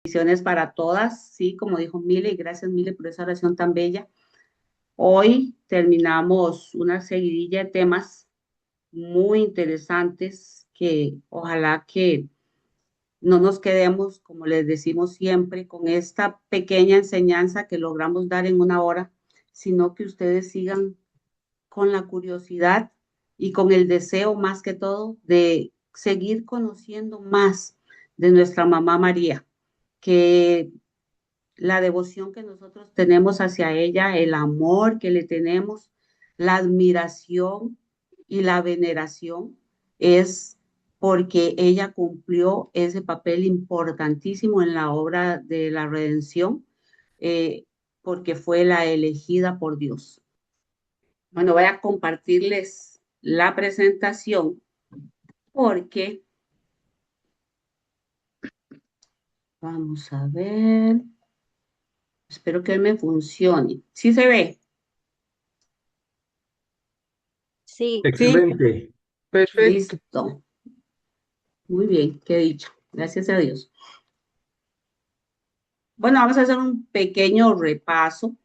Bendiciones para todas, sí, como dijo Mile, y gracias Mile por esa oración tan bella. Hoy terminamos una seguidilla de temas muy interesantes que ojalá que no nos quedemos, como les decimos siempre, con esta pequeña enseñanza que logramos dar en una hora, sino que ustedes sigan con la curiosidad y con el deseo más que todo de seguir conociendo más de nuestra mamá María, que la devoción que nosotros tenemos hacia ella, el amor que le tenemos, la admiración y la veneración es porque ella cumplió ese papel importantísimo en la obra de la redención, eh, porque fue la elegida por Dios. Bueno, voy a compartirles la presentación porque, vamos a ver, espero que me funcione. ¿Sí se ve? Sí, Sí, Excelente. Perfecto. listo. Muy bien, qué dicho. Gracias a Dios. Bueno, vamos a hacer un pequeño repaso.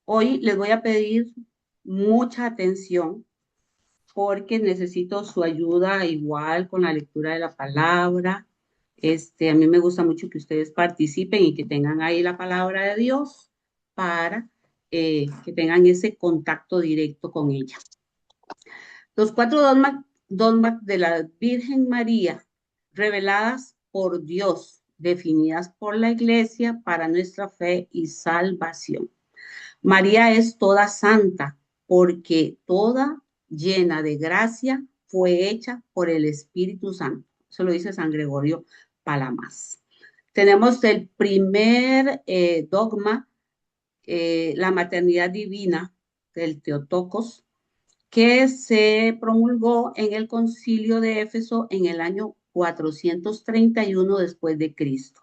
Hoy les voy a pedir mucha atención porque necesito su ayuda igual con la lectura de la palabra. A mí me gusta mucho que ustedes participen y que tengan ahí la palabra de Dios para que tengan ese contacto directo con ella. Los cuatro dogmas de la Virgen María, reveladas por Dios, definidas por la Iglesia para nuestra fe y salvación. María es toda santa porque toda llena de gracia fue hecha por el Espíritu Santo. Eso lo dice San Gregorio Palamas. Tenemos el primer dogma, la maternidad divina del Teotocos, que se promulgó en el Concilio de Éfeso en el año 431 después de Cristo.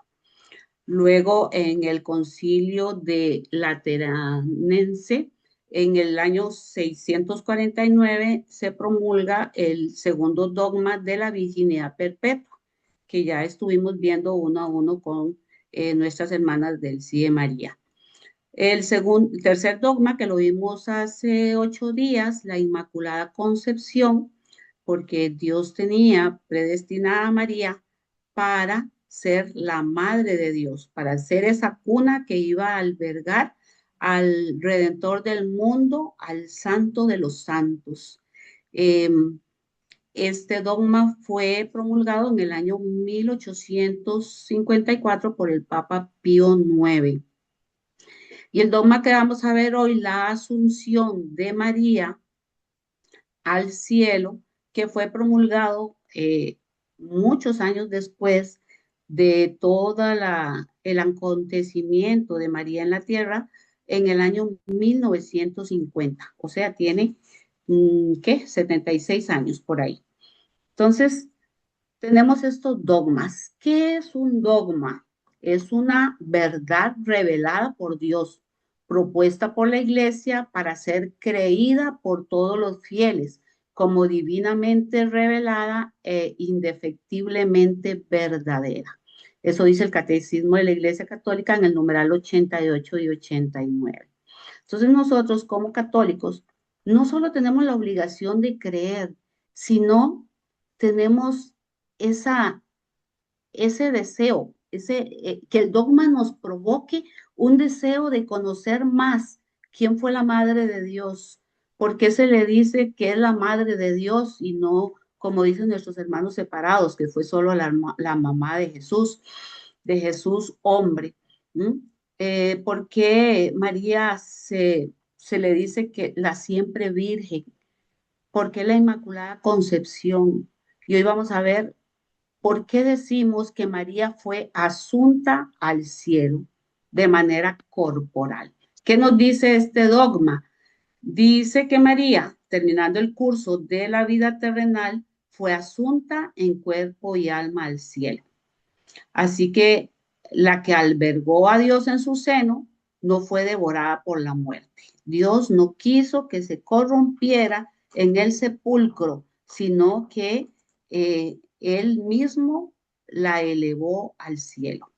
Luego en el Concilio de Lateranense, en el año 649, se promulga el segundo dogma de la virginidad perpetua, que ya estuvimos viendo uno a uno con nuestras hermanas del CIE María. El tercer dogma que lo vimos hace 8 días, la Inmaculada Concepción, porque Dios tenía predestinada a María para ser la madre de Dios, para ser esa cuna que iba a albergar al Redentor del mundo, al Santo de los Santos. Eh, este dogma fue promulgado en el año 1854 por el Papa Pío IX. Y el dogma que vamos a ver hoy, la Asunción de María al cielo, que fue promulgado muchos años después de el acontecimiento de María en la tierra en el año 1950. O sea, tiene, ¿qué? 76 años por ahí. Entonces, tenemos estos dogmas. ¿Qué es un dogma? Es una verdad revelada por Dios, propuesta por la iglesia para ser creída por todos los fieles, como divinamente revelada e indefectiblemente verdadera. Eso dice el Catecismo de la Iglesia Católica en el numeral 88 y 89. Entonces nosotros como católicos no solo tenemos la obligación de creer, sino tenemos esa, ese deseo, que el dogma nos provoque un deseo de conocer más quién fue la madre de Dios, por qué se le dice que es la madre de Dios y no, como dicen nuestros hermanos separados, que fue solo la mamá de Jesús hombre. ¿Mm? ¿Por qué María se le dice que la siempre virgen? ¿Por qué la Inmaculada Concepción? Y hoy vamos a ver por qué decimos que María fue asunta al cielo de manera corporal. ¿Qué nos dice este dogma? Dice que María, terminando el curso de la vida terrenal, fue asunta en cuerpo y alma al cielo. Así que la que albergó a Dios en su seno no fue devorada por la muerte. Dios no quiso que se corrompiera en el sepulcro, sino que él mismo la elevó al cielo.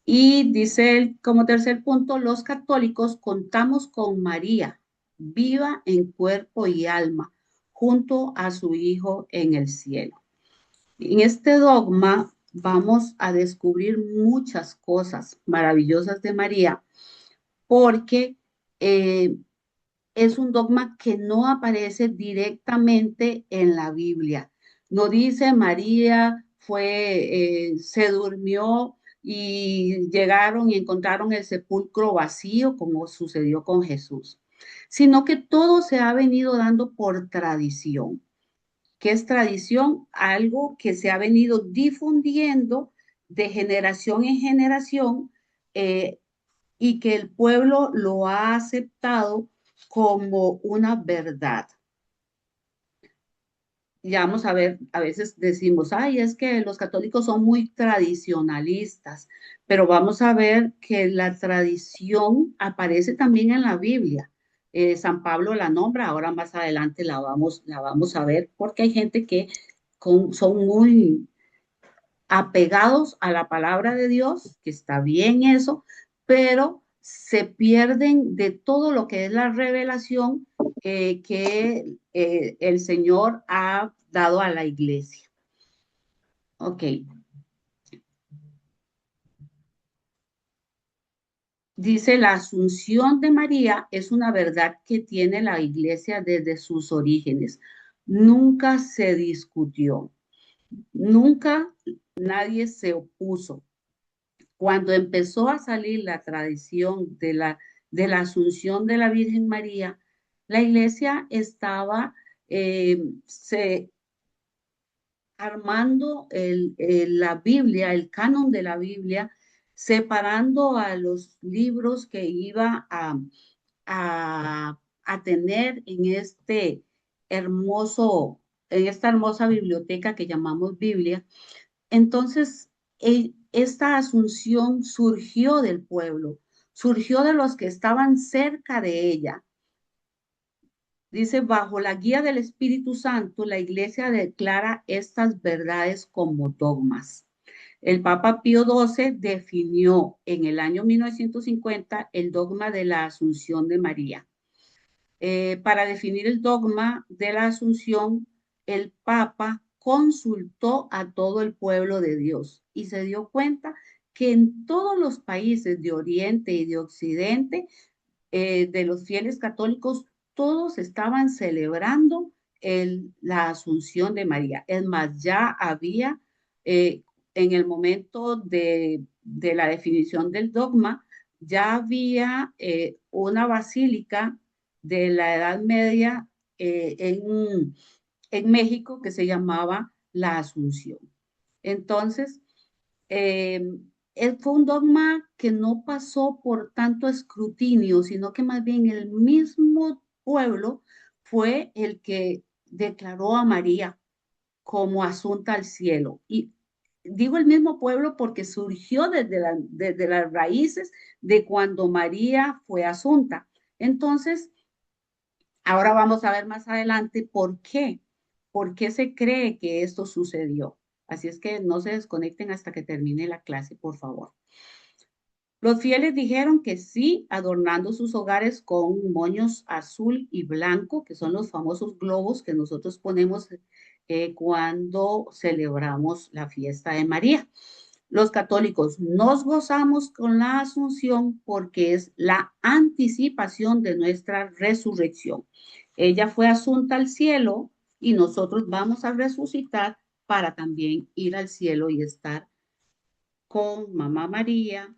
Y dice él, como tercer punto, los católicos contamos con María, viva en cuerpo y alma, junto a su Hijo en el cielo. En este dogma vamos a descubrir muchas cosas maravillosas de María, porque eh, es un dogma que no aparece directamente en la Biblia. No dice María se durmió y llegaron y encontraron el sepulcro vacío como sucedió con Jesús, sino que todo se ha venido dando por tradición. ¿Qué es tradición? Algo que se ha venido difundiendo de generación en generación, eh, y que el pueblo lo ha aceptado como una verdad. Ya vamos a ver, a veces decimos, ay, es que los católicos son muy tradicionalistas, pero vamos a ver que la tradición aparece también en la Biblia. San Pablo la nombra, ahora más adelante la vamos a ver, porque hay gente que son muy apegados a la palabra de Dios, que está bien eso, pero se pierden de todo lo que es la revelación que el Señor ha dado a la iglesia. Ok, dice, la asunción de María es una verdad que tiene la iglesia desde sus orígenes. Nunca se discutió, nunca nadie se opuso. Cuando empezó a salir la tradición de la Asunción de la Virgen María, la iglesia estaba se, armando la Biblia, el canon de la Biblia, separando a los libros que iba a tener en esta hermosa biblioteca que llamamos Biblia. Entonces, esta asunción surgió del pueblo, surgió de los que estaban cerca de ella. Dice, bajo la guía del Espíritu Santo, la iglesia declara estas verdades como dogmas. El Papa Pío XII definió en el año 1950 el dogma de la Asunción de María. Para definir el dogma de la Asunción, el Papa consultó a todo el pueblo de Dios y se dio cuenta que en todos los países de Oriente y de Occidente, de los fieles católicos, todos estaban celebrando la Asunción de María. Es más, ya había, eh, en el momento de la definición del dogma, ya había una basílica de la Edad Media en México que se llamaba la Asunción. Entonces, eh, fue un dogma que no pasó por tanto escrutinio, sino que más bien el mismo pueblo fue el que declaró a María como asunta al cielo. Y digo el mismo pueblo porque surgió desde las raíces de cuando María fue asunta. Entonces, ahora vamos a ver más adelante por qué se cree que esto sucedió. Así es que no se desconecten hasta que termine la clase, por favor. Los fieles dijeron que sí, adornando sus hogares con moños azul y blanco, que son los famosos globos que nosotros ponemos cuando celebramos la fiesta de María. Los católicos nos gozamos con la Asunción porque es la anticipación de nuestra resurrección. Ella fue asunta al cielo y nosotros vamos a resucitar para también ir al cielo y estar con Mamá María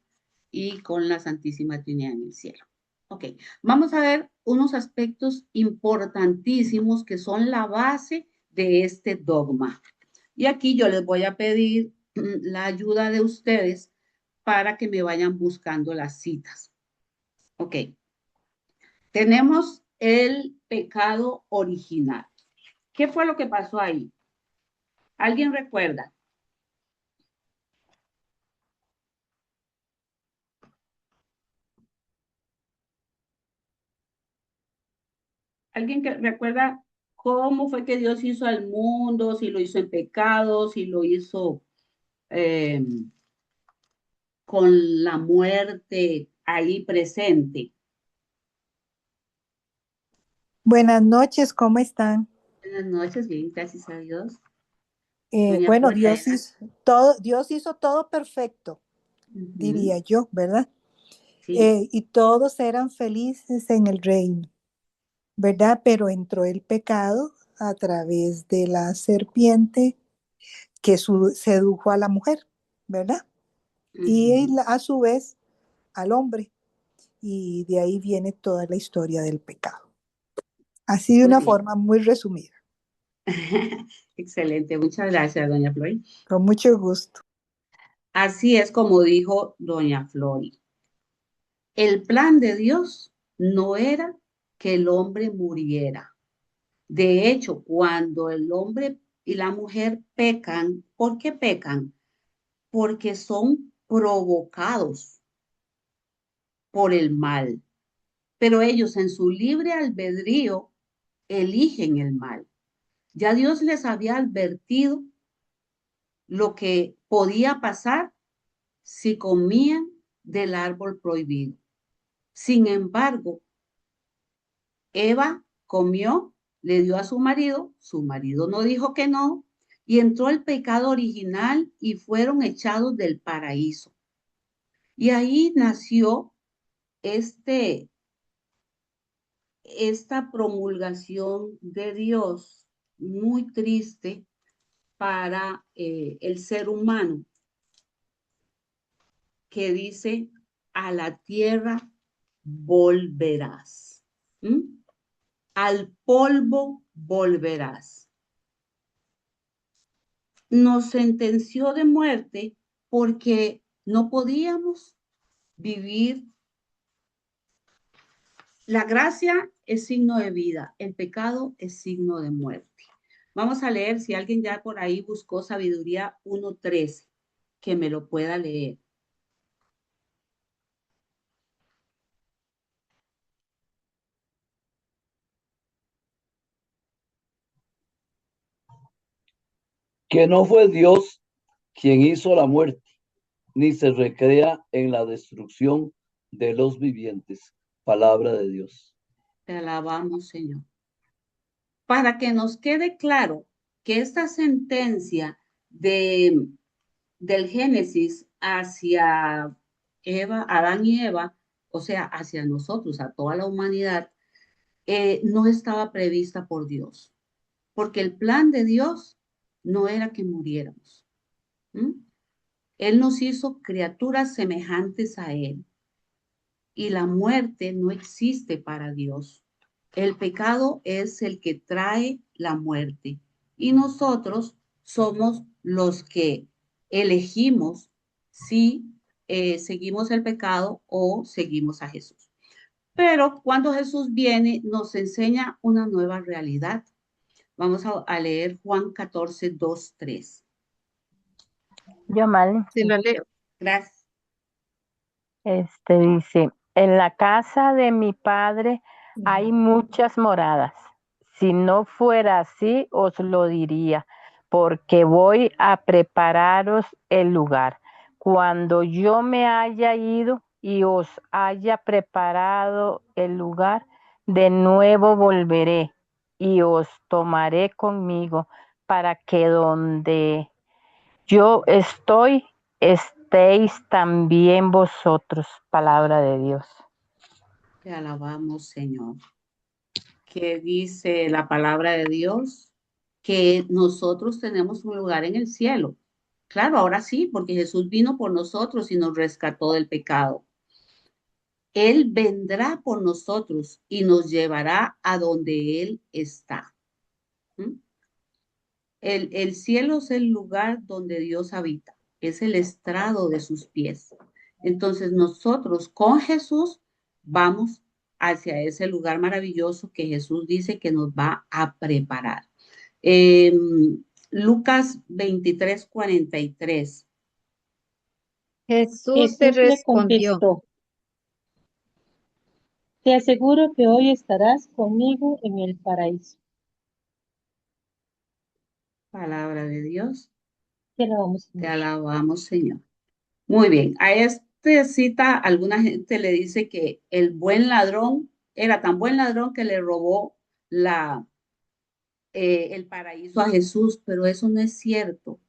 y con la Santísima Trinidad en el cielo. Ok, vamos a ver unos aspectos importantísimos que son la base de este dogma. Y aquí yo les voy a pedir la ayuda de ustedes para que me vayan buscando las citas. Ok, tenemos el pecado original. ¿Qué fue lo que pasó ahí? ¿Alguien recuerda? ¿Alguien que recuerda cómo fue que Dios hizo al mundo? Si lo hizo en pecado, si lo hizo, eh, con la muerte ahí presente. Buenas noches, ¿cómo están? Buenas noches, bien, gracias a Dios. Bueno, Florena. Dios hizo todo perfecto, Ujú, diría yo, ¿verdad? sí. Y todos eran felices en el reino, ¿verdad? Pero entró el pecado a través de la serpiente que sedujo a la mujer, ¿verdad? Y Ujú, a su vez al hombre. Y de ahí viene toda la historia del pecado. Así de muy una bien. forma muy resumida. Excelente, muchas gracias, doña Flori. Con mucho gusto. Así es como dijo doña Flori. El plan de Dios no era que el hombre muriera. De hecho, cuando el hombre y la mujer pecan, ¿por qué pecan? Porque son provocados por el mal. Pero ellos en su libre albedrío eligen el mal. Ya Dios les había advertido lo que podía pasar si comían del árbol prohibido. Sin embargo, Eva comió, le dio a su marido no dijo que no, y entró el pecado original y fueron echados del paraíso. Y ahí nació este, esta promulgación de Dios muy triste para el ser humano, que dice, a la tierra volverás. ¿Mm? Al polvo volverás. Nos sentenció de muerte porque no podíamos vivir. La gracia es signo de vida, el pecado es signo de muerte. Vamos a leer, si alguien ya por ahí buscó Sabiduría 1:13, que me lo pueda leer. Que no fue Dios quien hizo la muerte, ni se recrea en la destrucción de los vivientes. Palabra de Dios. Te alabamos, Señor. Para que nos quede claro que esta sentencia del Génesis hacia Adán y Eva, o sea, hacia nosotros, a toda la humanidad, no estaba prevista por Dios, porque el plan de Dios no era que muriéramos. ¿Mm? Él nos hizo criaturas semejantes a Él y la muerte no existe para Dios. El pecado es el que trae la muerte y nosotros somos los que elegimos si seguimos el pecado o seguimos a Jesús. Pero cuando Jesús viene, nos enseña una nueva realidad. Vamos a leer Juan 14:2-3. Yo mal, Sí, lo leo. Gracias. dice, en la casa de mi padre hay muchas moradas. Si no fuera así, os lo diría, porque voy a prepararos el lugar. Cuando yo me haya ido y os haya preparado el lugar, de nuevo volveré y os tomaré conmigo para que donde yo estoy, estéis también vosotros. Palabra de Dios. Te alabamos, Señor. Que dice la palabra de Dios que nosotros tenemos un lugar en el cielo. Claro, ahora sí, porque Jesús vino por nosotros y nos rescató del pecado. Él vendrá por nosotros y nos llevará a donde Él está. ¿Mm? El cielo es el lugar donde Dios habita, es el estrado de sus pies. Entonces nosotros con Jesús vamos hacia ese lugar maravilloso que Jesús dice que nos va a preparar. Eh, Lucas 23:43. Jesús te Jesús le respondió. contestó, te aseguro que hoy estarás conmigo en el paraíso. Palabra de Dios. Te alabamos, Te Señor. alabamos, Señor. Muy bien. A este cita, alguna gente le dice que el buen ladrón era tan buen ladrón que le robó el paraíso a Jesús, pero eso no es cierto.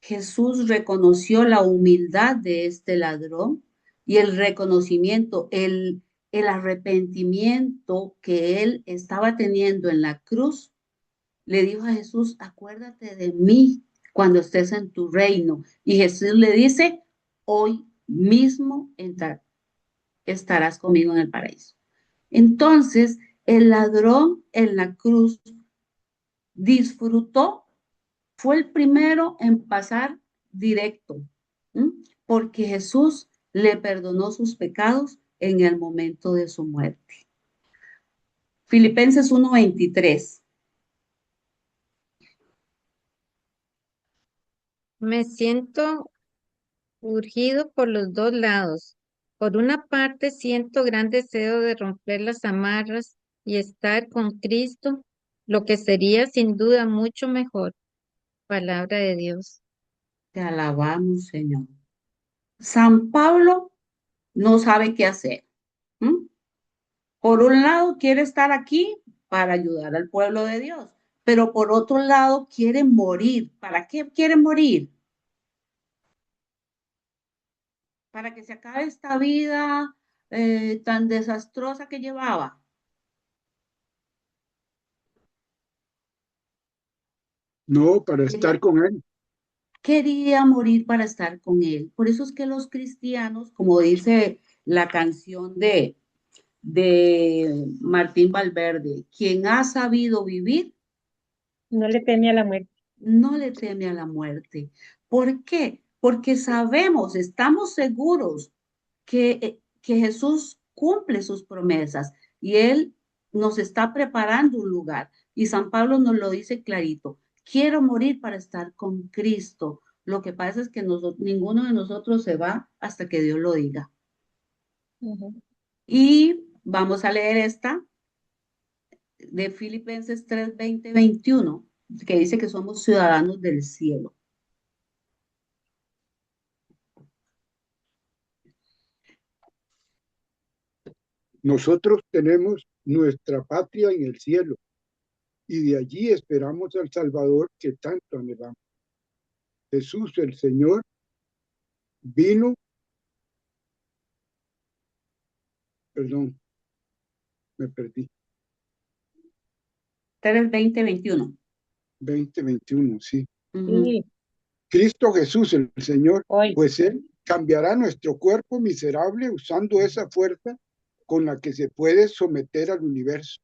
Jesús reconoció la humildad de este ladrón y el reconocimiento, el arrepentimiento que él estaba teniendo en la cruz. Le dijo a Jesús, acuérdate de mí cuando estés en tu reino. Y Jesús le dice, hoy mismo estarás conmigo en el paraíso. Entonces, el ladrón en la cruz disfrutó, fue el primero en pasar directo, ¿m? Porque Jesús le perdonó sus pecados en el momento de su muerte. Filipenses 1:23. Me siento urgido por los dos lados. Por una parte, siento gran deseo de romper las amarras y estar con Cristo, lo que sería sin duda mucho mejor. Palabra de Dios. Te alabamos, Señor. San Pablo no sabe qué hacer. ¿M? Por un lado, quiere estar aquí para ayudar al pueblo de Dios, pero por otro lado, quiere morir. ¿Para qué quiere morir? Para que se acabe esta vida tan desastrosa que llevaba. No, para estar Quería, con Él. quería morir para estar con él. Por eso es que los cristianos, como dice la canción de Martín Valverde, quien ha sabido vivir, No le teme a la muerte. no le teme a la muerte. ¿Por qué? Porque sabemos, estamos seguros que Jesús cumple sus promesas y Él nos está preparando un lugar. Y San Pablo nos lo dice clarito, quiero morir para estar con Cristo. Lo que pasa es que ninguno de nosotros se va hasta que Dios lo diga. Y vamos a leer esta de Filipenses 3:20-21, que dice que somos ciudadanos del cielo. Nosotros tenemos nuestra patria en el cielo y de allí esperamos al Salvador que tanto anhelamos. Jesús el Señor vino, perdón, me perdí, 3:20-21. 2021, sí. Ujú. Cristo Jesús el Señor, Hoy. pues Él cambiará nuestro cuerpo miserable usando esa fuerza con la que se puede someter al universo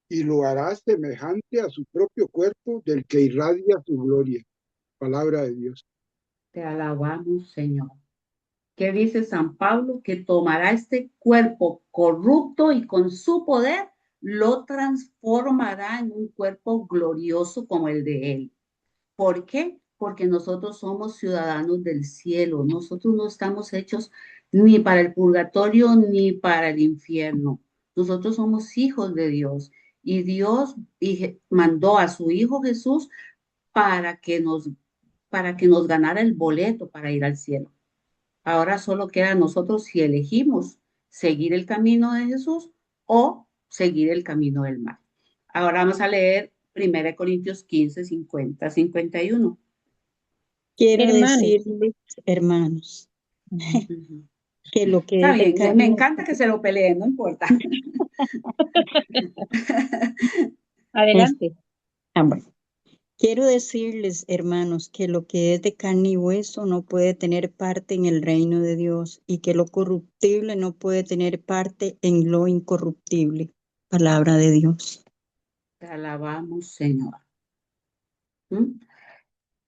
y lo hará semejante a su propio cuerpo del que irradia su gloria. Palabra de Dios. Te alabamos, Señor. ¿Qué dice San Pablo? Que tomará este cuerpo corrupto y con su poder lo transformará en un cuerpo glorioso como el de Él. ¿Por qué? Porque nosotros somos ciudadanos del cielo. Nosotros no estamos hechos ni para el purgatorio ni para el infierno. Nosotros somos hijos de Dios y Dios mandó a su Hijo Jesús para que nos, para que nos ganara el boleto para ir al cielo. Ahora solo queda a nosotros si elegimos seguir el camino de Jesús o seguir el camino del mal. Ahora vamos a leer 1 Corintios 15:50-51. Quiero Hermanos. decirles, hermanos, que lo que Está es de bien, me carne, encanta que se lo peleen, no importa. Adelante. bueno. Quiero decirles, hermanos, que lo que es de carne y hueso no puede tener parte en el reino de Dios y que lo corruptible no puede tener parte en lo incorruptible. Palabra de Dios. Te alabamos, Señor. ¿Mm?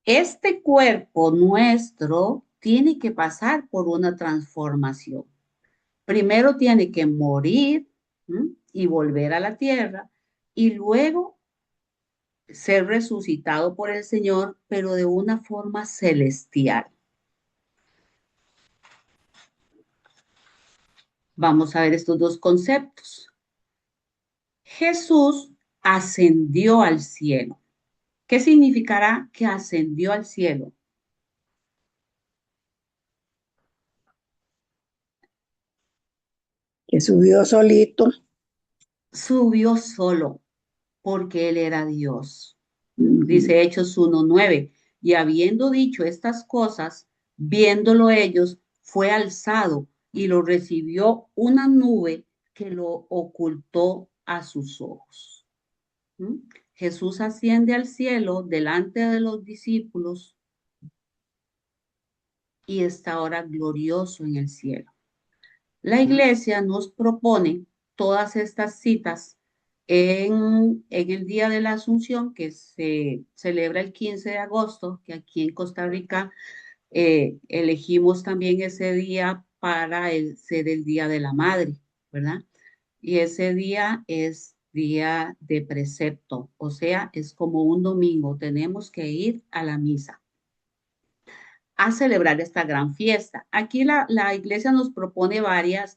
Este cuerpo nuestro tiene que pasar por una transformación. Primero tiene que morir, ¿m? Y volver a la tierra y luego ser resucitado por el Señor, pero de una forma celestial. Vamos a ver estos dos conceptos. Jesús ascendió al cielo. ¿Qué significará que ascendió al cielo? que subió solito. Subió solo, porque él era Dios. Dice Hechos 1:9. Y habiendo dicho estas cosas, viéndolo ellos, fue alzado y lo recibió una nube que lo ocultó a sus ojos. Jesús asciende al cielo delante de los discípulos y está ahora glorioso en el cielo. La iglesia nos propone todas estas citas en el Día de la Asunción, que se celebra el 15 de agosto, que aquí en Costa Rica elegimos también ese día para ser el Día de la Madre, ¿verdad? Y ese día es día de precepto, o sea, es como un domingo, tenemos que ir a la misa a celebrar esta gran fiesta. Aquí la iglesia nos propone varias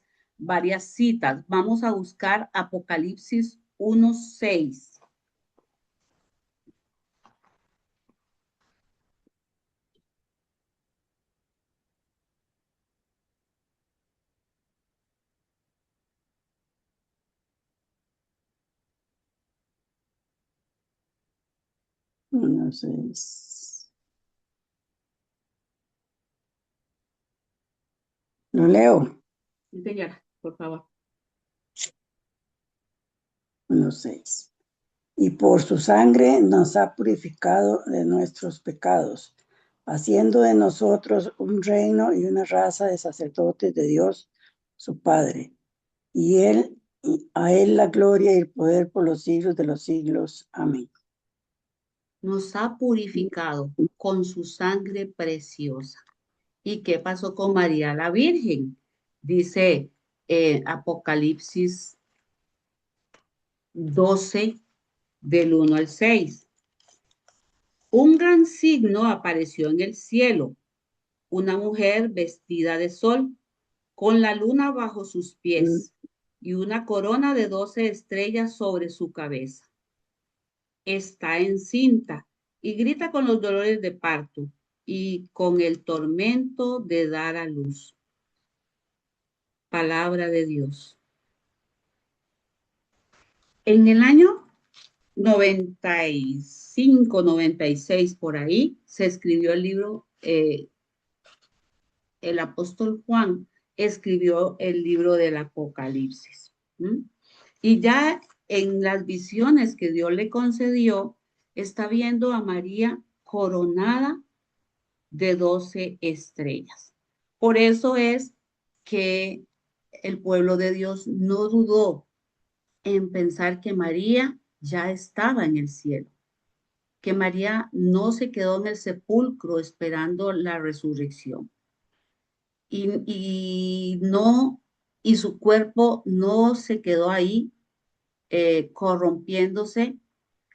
citas. Vamos a buscar Apocalipsis 1:6. No sé. Lo leo. Sí, señora, por favor. 1:6. Y por su sangre nos ha purificado de nuestros pecados, haciendo de nosotros un reino y una raza de sacerdotes de Dios, su Padre. Y a él la gloria y el poder por los siglos de los siglos. Amén. Nos ha purificado con su sangre preciosa. ¿Y qué pasó con María la Virgen? Dice Apocalipsis 12, del 1 al 6. Un gran signo apareció en el cielo, una mujer vestida de sol, con la luna bajo sus pies y una corona de 12 estrellas sobre su cabeza. Está encinta y grita con los dolores de parto y con el tormento de dar a luz. Palabra de Dios. En el año 95, 96, por ahí, se escribió el libro, el apóstol Juan escribió el libro del Apocalipsis. Y ya en las visiones que Dios le concedió, está viendo a María coronada de 12 estrellas. Por eso es que el pueblo de Dios no dudó en pensar que María ya estaba en el cielo, que María no se quedó en el sepulcro esperando la resurrección. Y su cuerpo no se quedó ahí corrompiéndose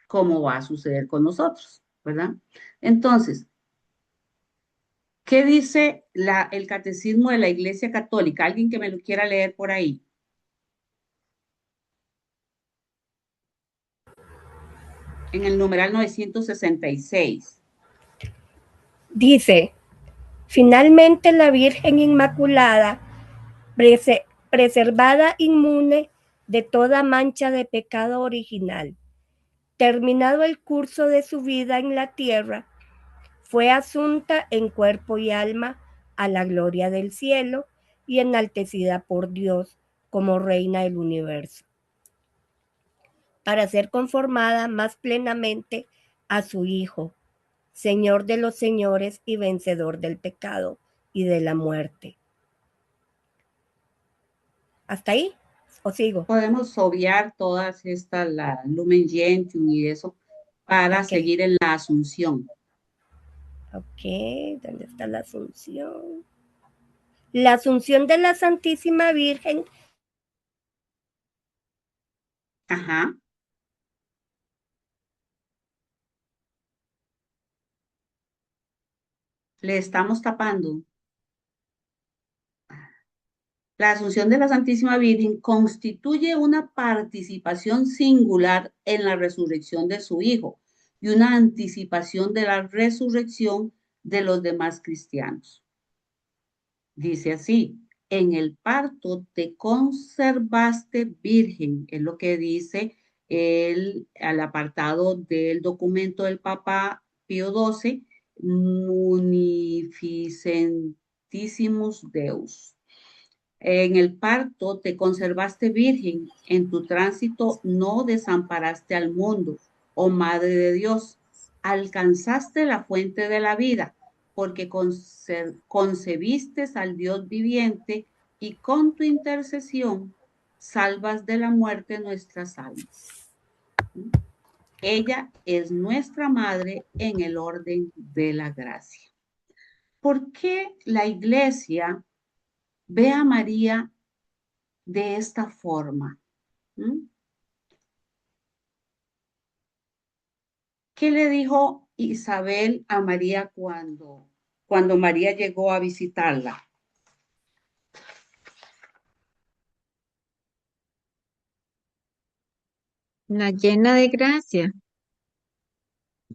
como va a suceder con nosotros, ¿verdad? Entonces, ¿qué dice el catecismo de la Iglesia Católica? ¿Alguien que me lo quiera leer por ahí? En el numeral 966. Dice, finalmente la Virgen Inmaculada, preservada inmune de toda mancha de pecado original, terminado el curso de su vida en la tierra, fue asunta en cuerpo y alma a la gloria del cielo y enaltecida por Dios como reina del universo, para ser conformada más plenamente a su Hijo, Señor de los señores y vencedor del pecado y de la muerte. ¿Hasta ahí? ¿O sigo? Podemos obviar todas estas, la Lumen Gentium y eso, para seguir en la Asunción. Ok, ¿dónde está la Asunción? La Asunción de la Santísima Virgen. Ajá. Le estamos tapando. La Asunción de la Santísima Virgen constituye una participación singular en la resurrección de su Hijo y una anticipación de la resurrección de los demás cristianos. Dice así, en el parto te conservaste virgen, es lo que dice al apartado del documento del Papa Pío XII, Munificentissimus Deus. En el parto te conservaste virgen, en tu tránsito no desamparaste al mundo, oh Madre de Dios, alcanzaste la fuente de la vida, porque concebiste al Dios viviente y con tu intercesión salvas de la muerte nuestras almas. Ella es nuestra madre en el orden de la gracia. ¿Por qué la iglesia ve a María de esta forma? ¿Qué le dijo Isabel a María cuando María llegó a visitarla? La llena de gracia.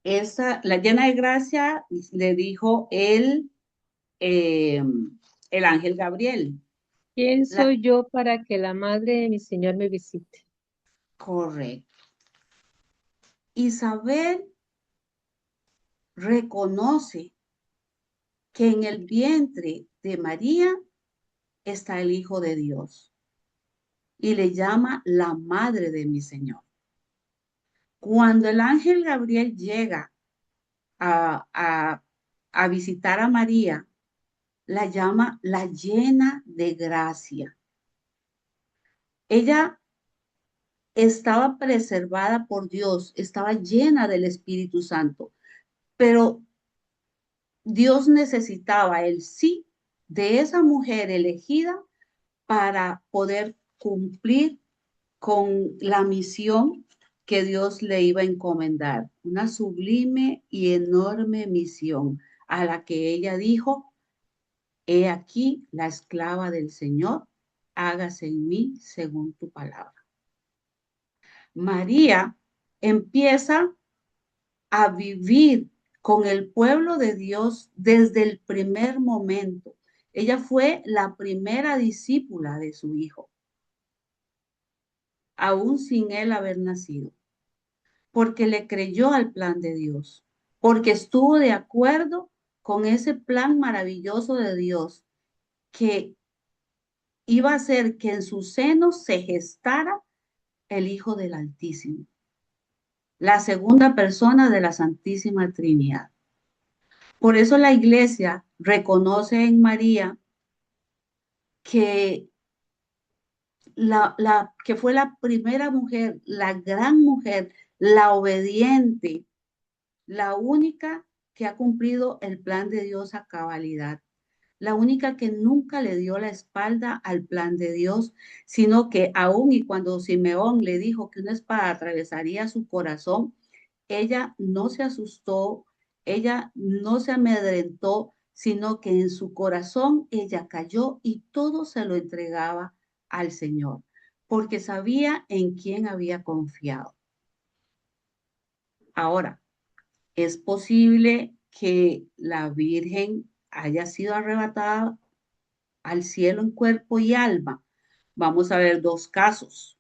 La llena de gracia le dijo el ángel Gabriel. ¿Quién soy yo para que la madre de mi Señor me visite? Correcto. Isabel reconoce que en el vientre de María está el Hijo de Dios y le llama la madre de mi Señor. Cuando el ángel Gabriel llega a visitar a María, la llama la llena de gracia. Ella estaba preservada por Dios, estaba llena del Espíritu Santo, pero Dios necesitaba el sí de esa mujer elegida para poder cumplir con la misión que Dios le iba a encomendar, una sublime y enorme misión a la que ella dijo: he aquí la esclava del Señor, hágase en mí según tu palabra. María empieza a vivir con el pueblo de Dios desde el primer momento. Ella fue la primera discípula de su hijo, aún sin él haber nacido, porque le creyó al plan de Dios, porque estuvo de acuerdo con ese plan maravilloso de Dios que iba a hacer que en su seno se gestara el Hijo del Altísimo, la segunda persona de la Santísima Trinidad. Por eso la iglesia reconoce en María que que fue la primera mujer, la gran mujer, la obediente, la única que ha cumplido el plan de Dios a cabalidad, la única que nunca le dio la espalda al plan de Dios, sino que aún y cuando Simeón le dijo que una espada atravesaría su corazón, ella no se asustó, ella no se amedrentó, sino que en su corazón ella cayó y todo se lo entregaba al Señor, porque sabía en quién había confiado. Ahora, es posible que la Virgen haya sido arrebatada al cielo en cuerpo y alma. Vamos a ver dos casos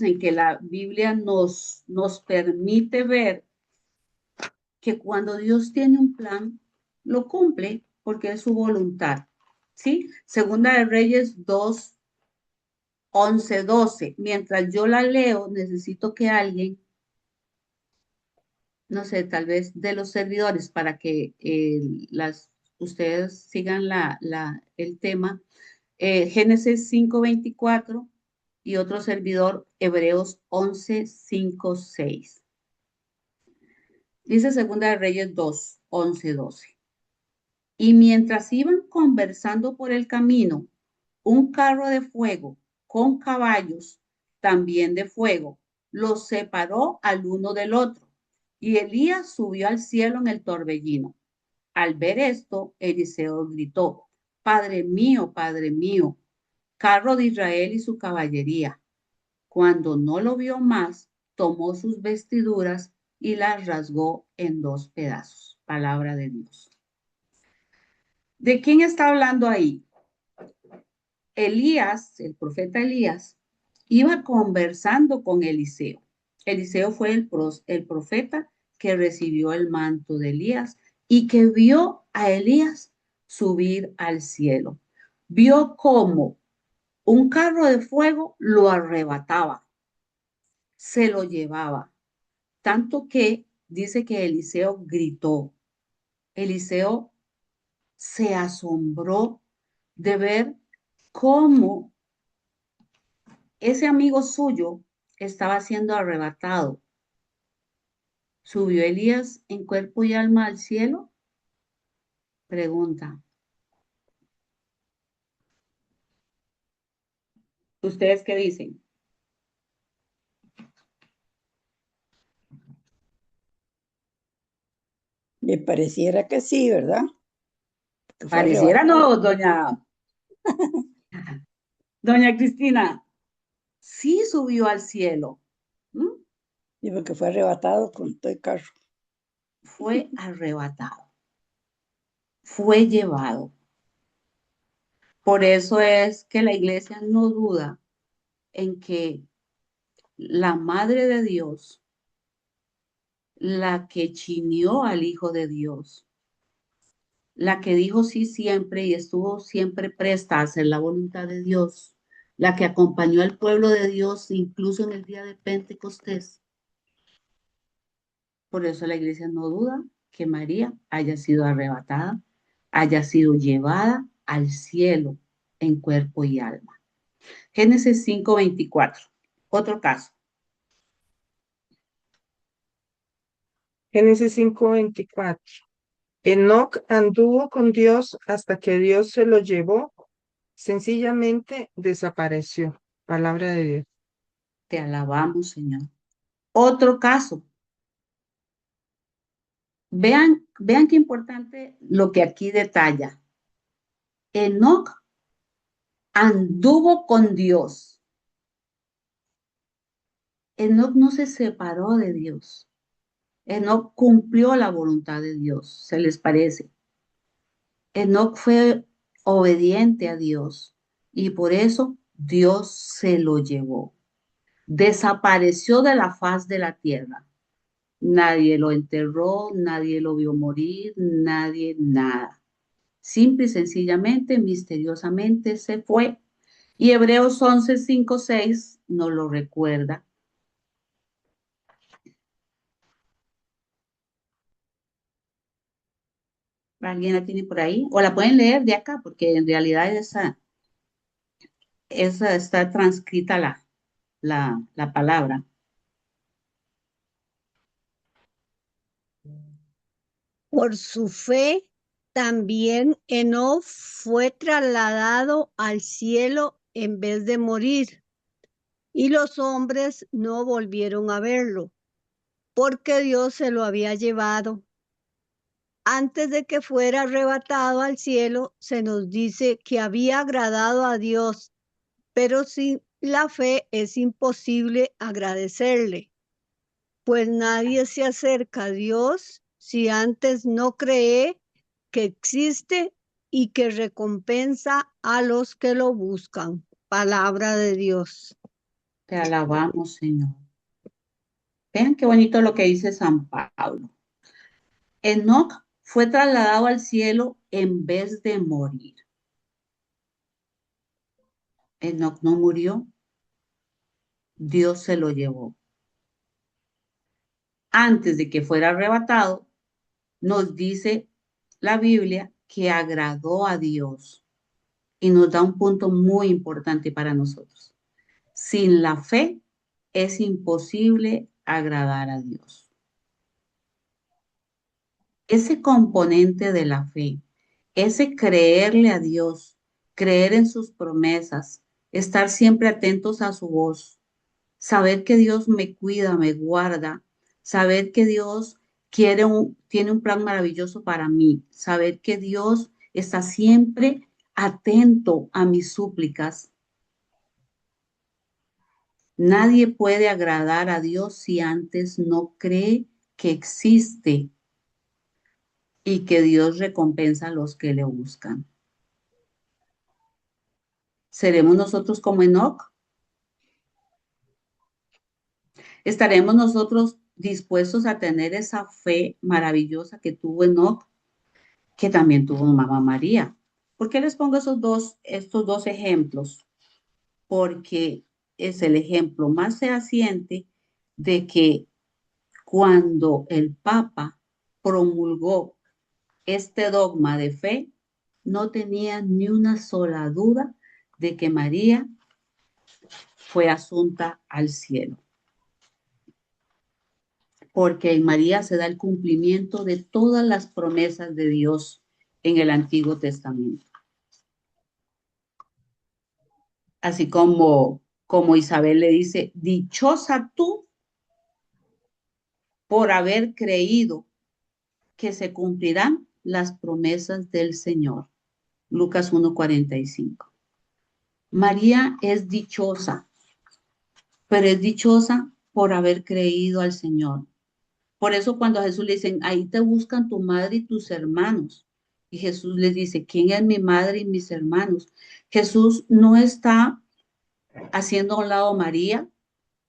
en que la Biblia nos permite ver que cuando Dios tiene un plan, lo cumple porque es su voluntad. ¿Sí? Segunda de Reyes 2, 11, 12. Mientras yo la leo, necesito que alguien, no sé, tal vez de los servidores, para que ustedes sigan el tema. Génesis 5, 24 y otro servidor, Hebreos 11, 5, 6. Dice Segunda de Reyes 2, 11, 12. Y mientras iban conversando por el camino, un carro de fuego con caballos también de fuego los separó al uno del otro. Y Elías subió al cielo en el torbellino. Al ver esto, Eliseo gritó: Padre mío, carro de Israel y su caballería. Cuando no lo vio más, tomó sus vestiduras y las rasgó en dos pedazos. Palabra de Dios. ¿De quién está hablando ahí? Elías, el profeta Elías, iba conversando con Eliseo. Eliseo fue el profeta que recibió el manto de Elías y que vio a Elías subir al cielo. Vio cómo un carro de fuego lo arrebataba, se lo llevaba, tanto que dice que Eliseo gritó. Eliseo se asombró de ver cómo ese amigo suyo estaba siendo arrebatado. ¿Subió Elías en cuerpo y alma al cielo? Pregunta. ¿Ustedes qué dicen? Me pareciera que sí, ¿verdad? Que fue Pareciera arrebatado. no, doña Cristina. Sí subió al cielo. ¿Mm? Y porque fue arrebatado con todo el carro. Fue arrebatado. Fue llevado. Por eso es que la iglesia no duda en que la Madre de Dios, la que chineó al Hijo de Dios, la que dijo sí siempre y estuvo siempre presta a hacer la voluntad de Dios, la que acompañó al pueblo de Dios incluso en el día de Pentecostés. Por eso la iglesia no duda que María haya sido arrebatada, haya sido llevada al cielo en cuerpo y alma. Génesis 5:24. Otro caso. Génesis 5:24. Enoc anduvo con Dios hasta que Dios se lo llevó, sencillamente desapareció. Palabra de Dios. Te alabamos, Señor. Otro caso. Vean qué importante lo que aquí detalla. Enoc anduvo con Dios. Enoc no se separó de Dios. Enoc cumplió la voluntad de Dios. ¿Se les parece? Enoc fue obediente a Dios y por eso Dios se lo llevó. Desapareció de la faz de la tierra. Nadie lo enterró, nadie lo vio morir, nadie, nada. Simple y sencillamente, misteriosamente se fue. Y Hebreos 11:5-6 nos lo recuerda. ¿Alguien la tiene por ahí? O la pueden leer de acá, porque en realidad esa está transcrita la palabra. Por su fe, también Enoc fue trasladado al cielo en vez de morir, y los hombres no volvieron a verlo, porque Dios se lo había llevado. Antes de que fuera arrebatado al cielo, se nos dice que había agradado a Dios, pero sin la fe es imposible agradecerle, pues nadie se acerca a Dios si antes no cree que existe y que recompensa a los que lo buscan. Palabra de Dios. Te alabamos, Señor. Vean qué bonito lo que dice San Pablo. Enoc fue trasladado al cielo en vez de morir. Enoc no murió, Dios se lo llevó. Antes de que fuera arrebatado, nos dice la Biblia que agradó a Dios y nos da un punto muy importante para nosotros. Sin la fe es imposible agradar a Dios. Ese componente de la fe, ese creerle a Dios, creer en sus promesas, estar siempre atentos a su voz, saber que Dios me cuida, me guarda, saber que Dios tiene un plan maravilloso para mí, saber que Dios está siempre atento a mis súplicas. Nadie puede agradar a Dios si antes no cree que existe y que Dios recompensa a los que le buscan. ¿Seremos nosotros como Enoc? ¿Estaremos nosotros dispuestos a tener esa fe maravillosa que tuvo Enoc, que también tuvo mamá María? ¿Por qué les pongo estos dos ejemplos? Porque es el ejemplo más fehaciente de que cuando el Papa promulgó este dogma de fe, no tenía ni una sola duda de que María fue asunta al cielo. Porque en María se da el cumplimiento de todas las promesas de Dios en el Antiguo Testamento. Así como Isabel le dice, dichosa tú por haber creído que se cumplirán las promesas del Señor. Lucas 1:45. María es dichosa, pero es dichosa por haber creído al Señor. Por eso cuando a Jesús le dicen, ahí te buscan tu madre y tus hermanos. Y Jesús les dice, ¿quién es mi madre y mis hermanos? Jesús no está haciendo a un lado a María,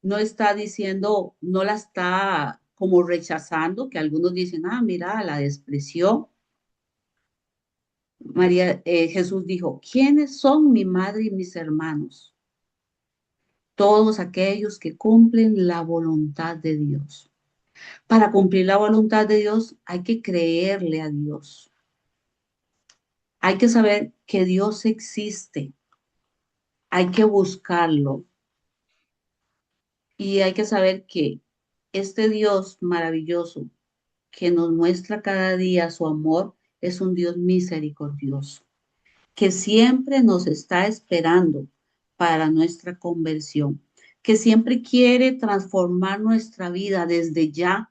no está diciendo, no la está como rechazando, que algunos dicen, mira, la despreció. Jesús dijo, ¿quiénes son mi madre y mis hermanos? Todos aquellos que cumplen la voluntad de Dios. Para cumplir la voluntad de Dios hay que creerle a Dios. Hay que saber que Dios existe. Hay que buscarlo. Y hay que saber que este Dios maravilloso que nos muestra cada día su amor es un Dios misericordioso, que siempre nos está esperando para nuestra conversión, que siempre quiere transformar nuestra vida desde ya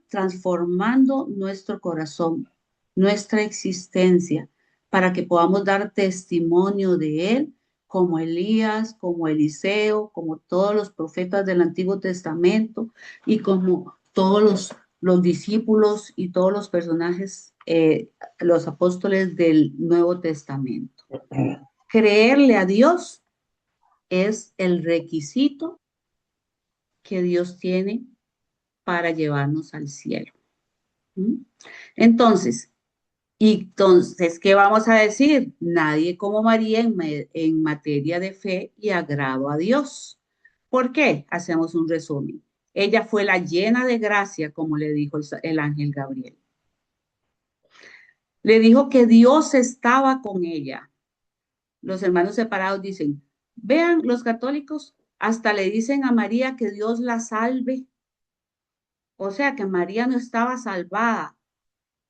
transformando nuestro corazón, nuestra existencia, para que podamos dar testimonio de Él, como Elías, como Eliseo, como todos los profetas del Antiguo Testamento y como todos los discípulos y todos los personajes, los apóstoles del Nuevo Testamento. Creerle a Dios es el requisito que Dios tiene para llevarnos al cielo. Entonces, ¿qué vamos a decir? Nadie como María en materia de fe y agrado a Dios. ¿Por qué? Hacemos un resumen. Ella fue la llena de gracia, como le dijo el ángel Gabriel. Le dijo que Dios estaba con ella. Los hermanos separados dicen, vean, los católicos hasta le dicen a María que Dios la salve. O sea, que María no estaba salvada.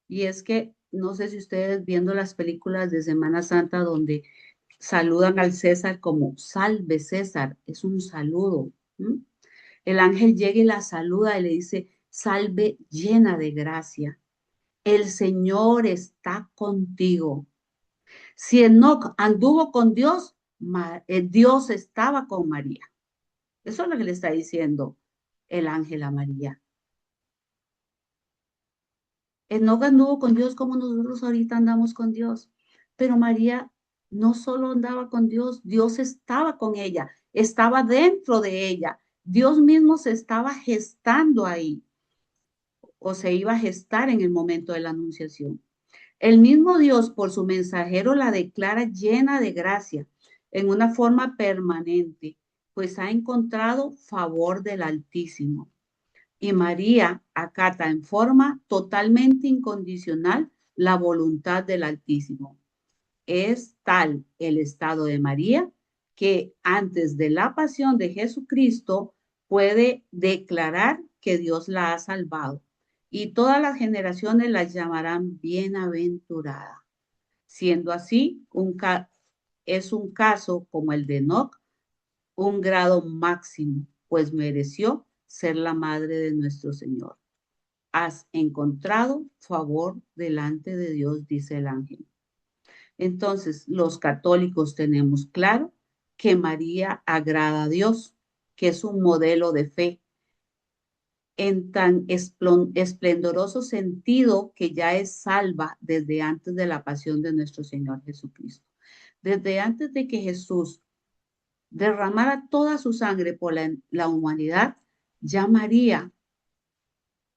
Y es que, no sé si ustedes viendo las películas de Semana Santa donde saludan al César como salve César, es un saludo. El ángel llega y la saluda y le dice, salve llena de gracia. El Señor está contigo. Si Enoc anduvo con Dios, Dios estaba con María. Eso es lo que le está diciendo el ángel a María. Enoc anduvo con Dios como nosotros ahorita andamos con Dios. Pero María no solo andaba con Dios, Dios estaba con ella, estaba dentro de ella. Dios mismo se estaba gestando ahí, o se iba a gestar en el momento de la anunciación. El mismo Dios, por su mensajero, la declara llena de gracia en una forma permanente, pues ha encontrado favor del Altísimo. Y María acata en forma totalmente incondicional la voluntad del Altísimo. Es tal el estado de María que antes de la pasión de Jesucristo puede declarar que Dios la ha salvado y todas las generaciones la llamarán bienaventurada. Siendo así, es un caso como el de Enoc, un grado máximo, pues mereció ser la madre de nuestro Señor. Has encontrado favor delante de Dios, dice el ángel. Entonces, los católicos tenemos claro que María agrada a Dios, que es un modelo de fe, en tan esplendoroso sentido que ya es salva desde antes de la pasión de nuestro Señor Jesucristo. Desde antes de que Jesús derramara toda su sangre por la humanidad, ya María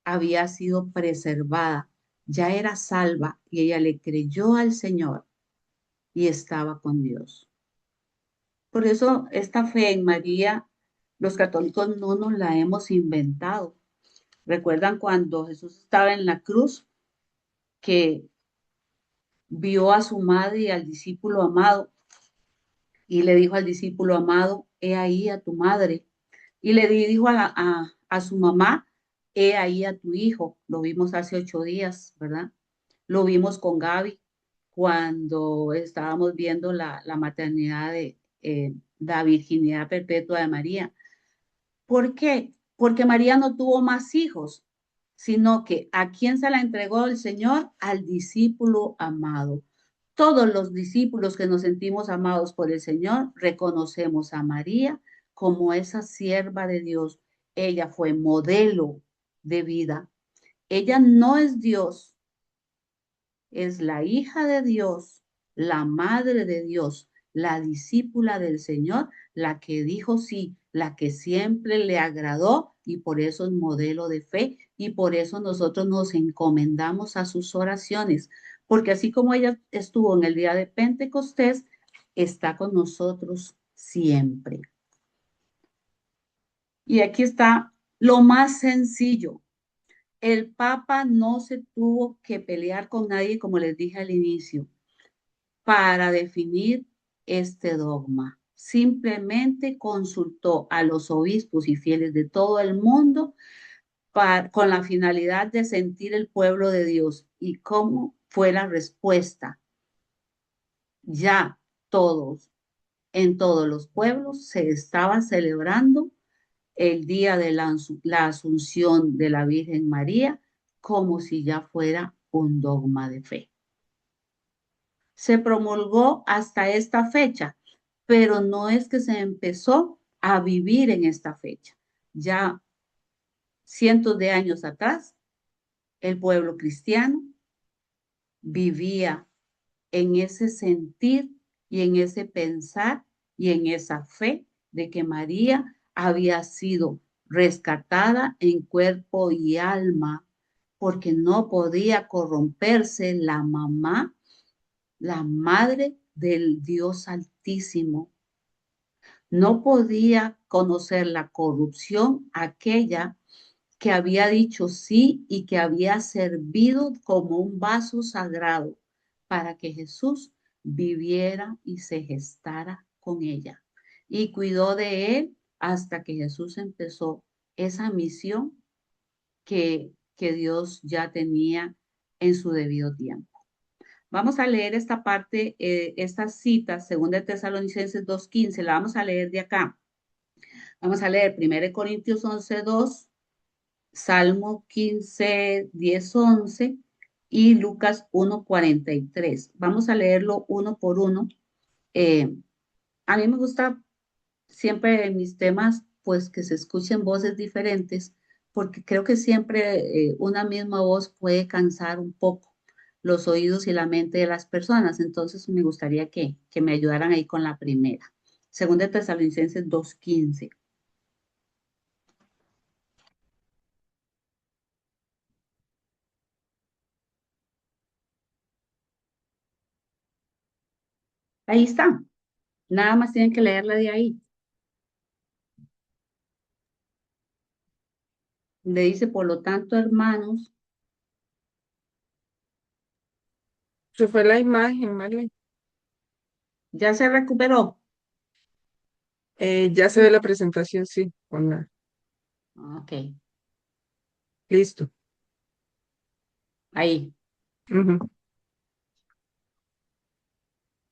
había sido preservada, ya era salva y ella le creyó al Señor y estaba con Dios. Por eso esta fe en María, los católicos no nos la hemos inventado. ¿Recuerdan cuando Jesús estaba en la cruz que vio a su madre y al discípulo amado y le dijo al discípulo amado, he ahí a tu madre? Y le dijo a su mamá, he ahí a tu hijo. Lo vimos hace 8 días, ¿verdad? Lo vimos con Gaby cuando estábamos viendo la maternidad de la virginidad perpetua de María. ¿Por qué? Porque María no tuvo más hijos, sino que ¿a quién se la entregó el Señor? Al discípulo amado. Todos los discípulos que nos sentimos amados por el Señor, reconocemos a María como esa sierva de Dios. Ella fue modelo de vida. Ella no es Dios, es la hija de Dios, la madre de Dios, la discípula del Señor, la que dijo sí, la que siempre le agradó y por eso es modelo de fe y por eso nosotros nos encomendamos a sus oraciones, porque así como ella estuvo en el día de Pentecostés, está con nosotros siempre. Y aquí está lo más sencillo. El Papa no se tuvo que pelear con nadie, como les dije al inicio, para definir este dogma. Simplemente consultó a los obispos y fieles de todo el mundo con la finalidad de sentir el pueblo de Dios. ¿Y cómo fue la respuesta? Ya todos, en todos los pueblos, se estaba celebrando el día de la Asunción de la Virgen María como si ya fuera un dogma de fe. Se promulgó hasta esta fecha, pero no es que se empezó a vivir en esta fecha. Ya cientos de años atrás, el pueblo cristiano vivía en ese sentir y en ese pensar y en esa fe de que María había sido rescatada en cuerpo y alma porque no podía corromperse la mamá, la madre del Dios Altísimo. No podía conocer la corrupción aquella que había dicho sí y que había servido como un vaso sagrado para que Jesús viviera y se gestara con ella. Y cuidó de él hasta que Jesús empezó esa misión que Dios ya tenía en su debido tiempo. Vamos a leer esta parte, esta cita, 2 Tesalonicenses 2:15, la vamos a leer de acá. Vamos a leer 1 Corintios 11:2, Salmo 15, 10, 11 y Lucas 1:43. Vamos a leerlo uno por uno. A mí me gusta siempre en mis temas, pues que se escuchen voces diferentes, porque creo que siempre una misma voz puede cansar un poco los oídos y la mente de las personas. Entonces me gustaría que me ayudaran ahí con la primera. 2 Tesalonicenses 2:15. Ahí está. Nada más tienen que leerla de ahí. Le dice, por lo tanto, hermanos. Se fue la imagen, ¿vale? ¿Ya se recuperó? Ya se ve la presentación, sí. Ok. Listo. Ahí.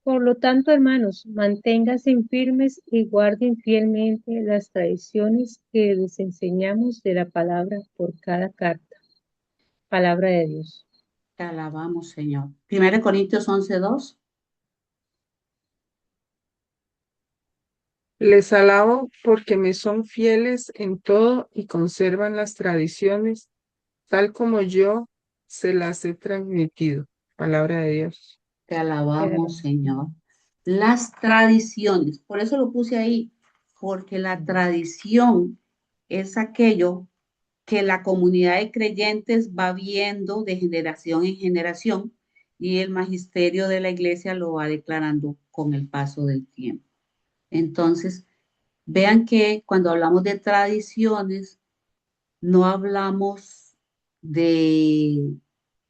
Por lo tanto, hermanos, manténganse firmes y guarden fielmente las tradiciones que les enseñamos de la palabra por cada carta. Palabra de Dios. Te alabamos, Señor. 1 Corintios 11:2. Les alabo porque me son fieles en todo y conservan las tradiciones, tal como yo se las he transmitido. Palabra de Dios. Te Te alabamos, alabamos. Señor. Las tradiciones, por eso lo puse ahí, porque la tradición es aquello que la comunidad de creyentes va viendo de generación en generación y el magisterio de la iglesia lo va declarando con el paso del tiempo. Entonces, vean que cuando hablamos de tradiciones, no hablamos de,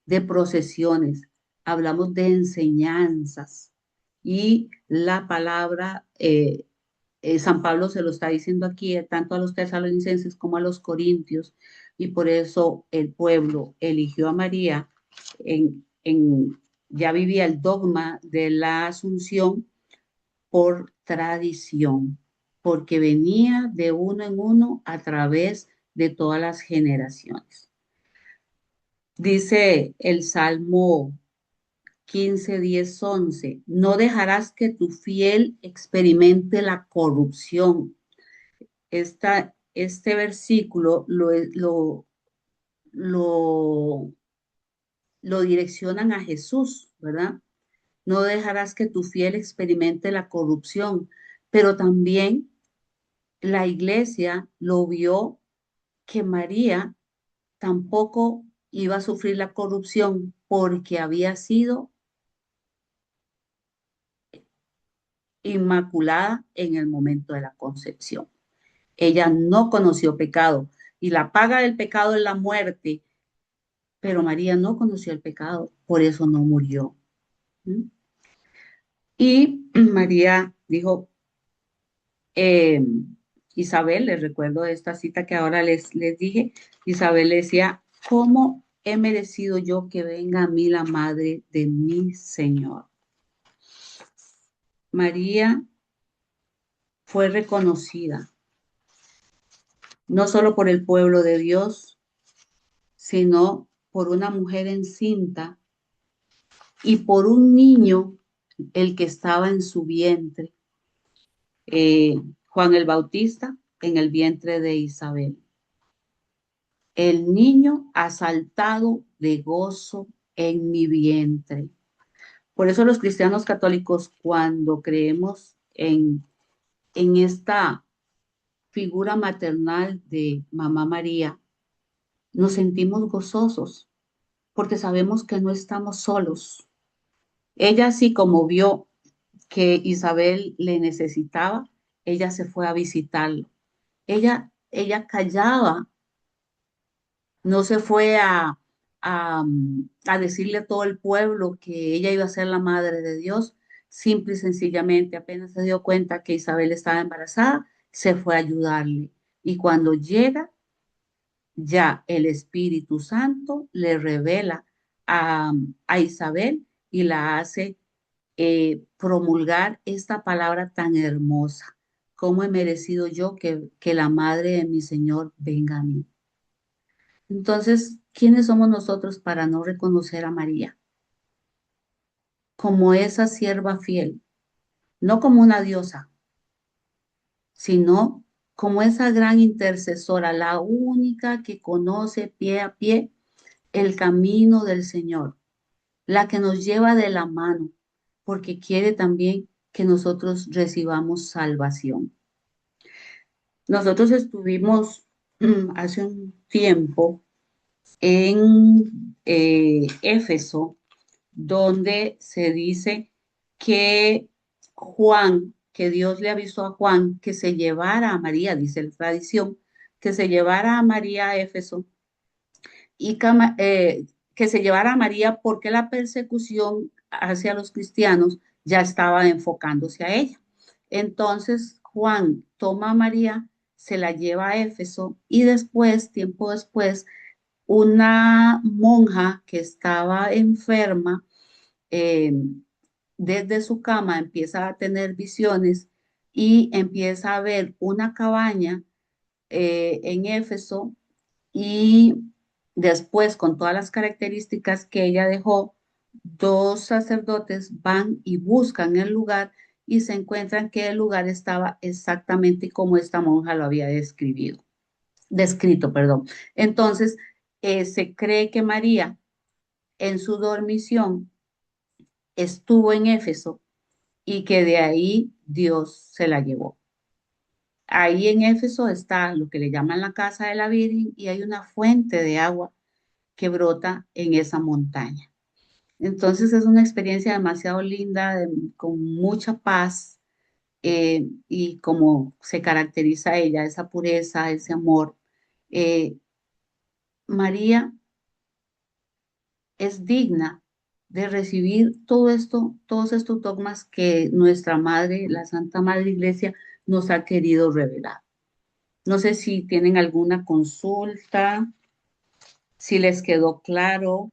de procesiones, hablamos de enseñanzas. Y la palabra, San Pablo se lo está diciendo aquí, tanto a los tesalonicenses como a los corintios, y por eso el pueblo eligió a María, ya vivía el dogma de la Asunción por tradición, porque venía de uno en uno a través de todas las generaciones. Dice el Salmo 15, 10, 11, no dejarás que tu fiel experimente la corrupción. Este versículo lo direccionan a Jesús, ¿verdad? No dejarás que tu fiel experimente la corrupción, pero también la iglesia lo vio que María tampoco iba a sufrir la corrupción porque había sido inmaculada en el momento de la concepción. Ella no conoció pecado y la paga del pecado es la muerte, pero María no conoció el pecado, por eso no murió. ¿Mm? Y María dijo, Isabel, les recuerdo esta cita que ahora les dije, Isabel le decía, ¿cómo he merecido yo que venga a mí la madre de mi Señor? María fue reconocida no solo por el pueblo de Dios, sino por una mujer encinta y por un niño, el que estaba en su vientre, Juan el Bautista, en el vientre de Isabel. El niño ha saltado de gozo en mi vientre. Por eso los cristianos católicos, cuando creemos en esta figura maternal de Mamá María, nos sentimos gozosos porque sabemos que no estamos solos. Ella, así como vio que Isabel le necesitaba, ella se fue a visitarlo. Ella callaba, no se fue a decirle a todo el pueblo que ella iba a ser la madre de Dios. Simple y sencillamente, apenas se dio cuenta que Isabel estaba embarazada, se fue a ayudarle. Y cuando llega, ya el Espíritu Santo le revela a Isabel y la hace promulgar esta palabra tan hermosa. ¿Cómo he merecido yo que la madre de mi Señor venga a mí? Entonces, ¿quiénes somos nosotros para no reconocer a María como esa sierva fiel? No como una diosa, sino como esa gran intercesora, la única que conoce pie a pie el camino del Señor, la que nos lleva de la mano, porque quiere también que nosotros recibamos salvación. Nosotros estuvimos hace un tiempo en Éfeso, donde se dice que que Dios le avisó a Juan que se llevara a María, dice la tradición, que se llevara a María a Éfeso y que se llevara a María porque la persecución hacia los cristianos ya estaba enfocándose a ella. Entonces Juan toma a María, se la lleva a Éfeso y después, tiempo después, una monja que estaba enferma, desde su cama empieza a tener visiones y empieza a ver una cabaña en Éfeso y después, con todas las características que ella dejó, dos sacerdotes van y buscan el lugar y se encuentran que el lugar estaba exactamente como esta monja lo había descrito, perdón. Entonces, se cree que María en su dormición estuvo en Éfeso y que de ahí Dios se la llevó. Ahí en Éfeso está lo que le llaman la casa de la Virgen y hay una fuente de agua que brota en esa montaña. Entonces es una experiencia demasiado linda, con mucha paz, y como se caracteriza ella, esa pureza, ese amor. María es digna de recibir todo esto, todos estos dogmas que nuestra Madre, la Santa Madre Iglesia, nos ha querido revelar. No sé si tienen alguna consulta, si les quedó claro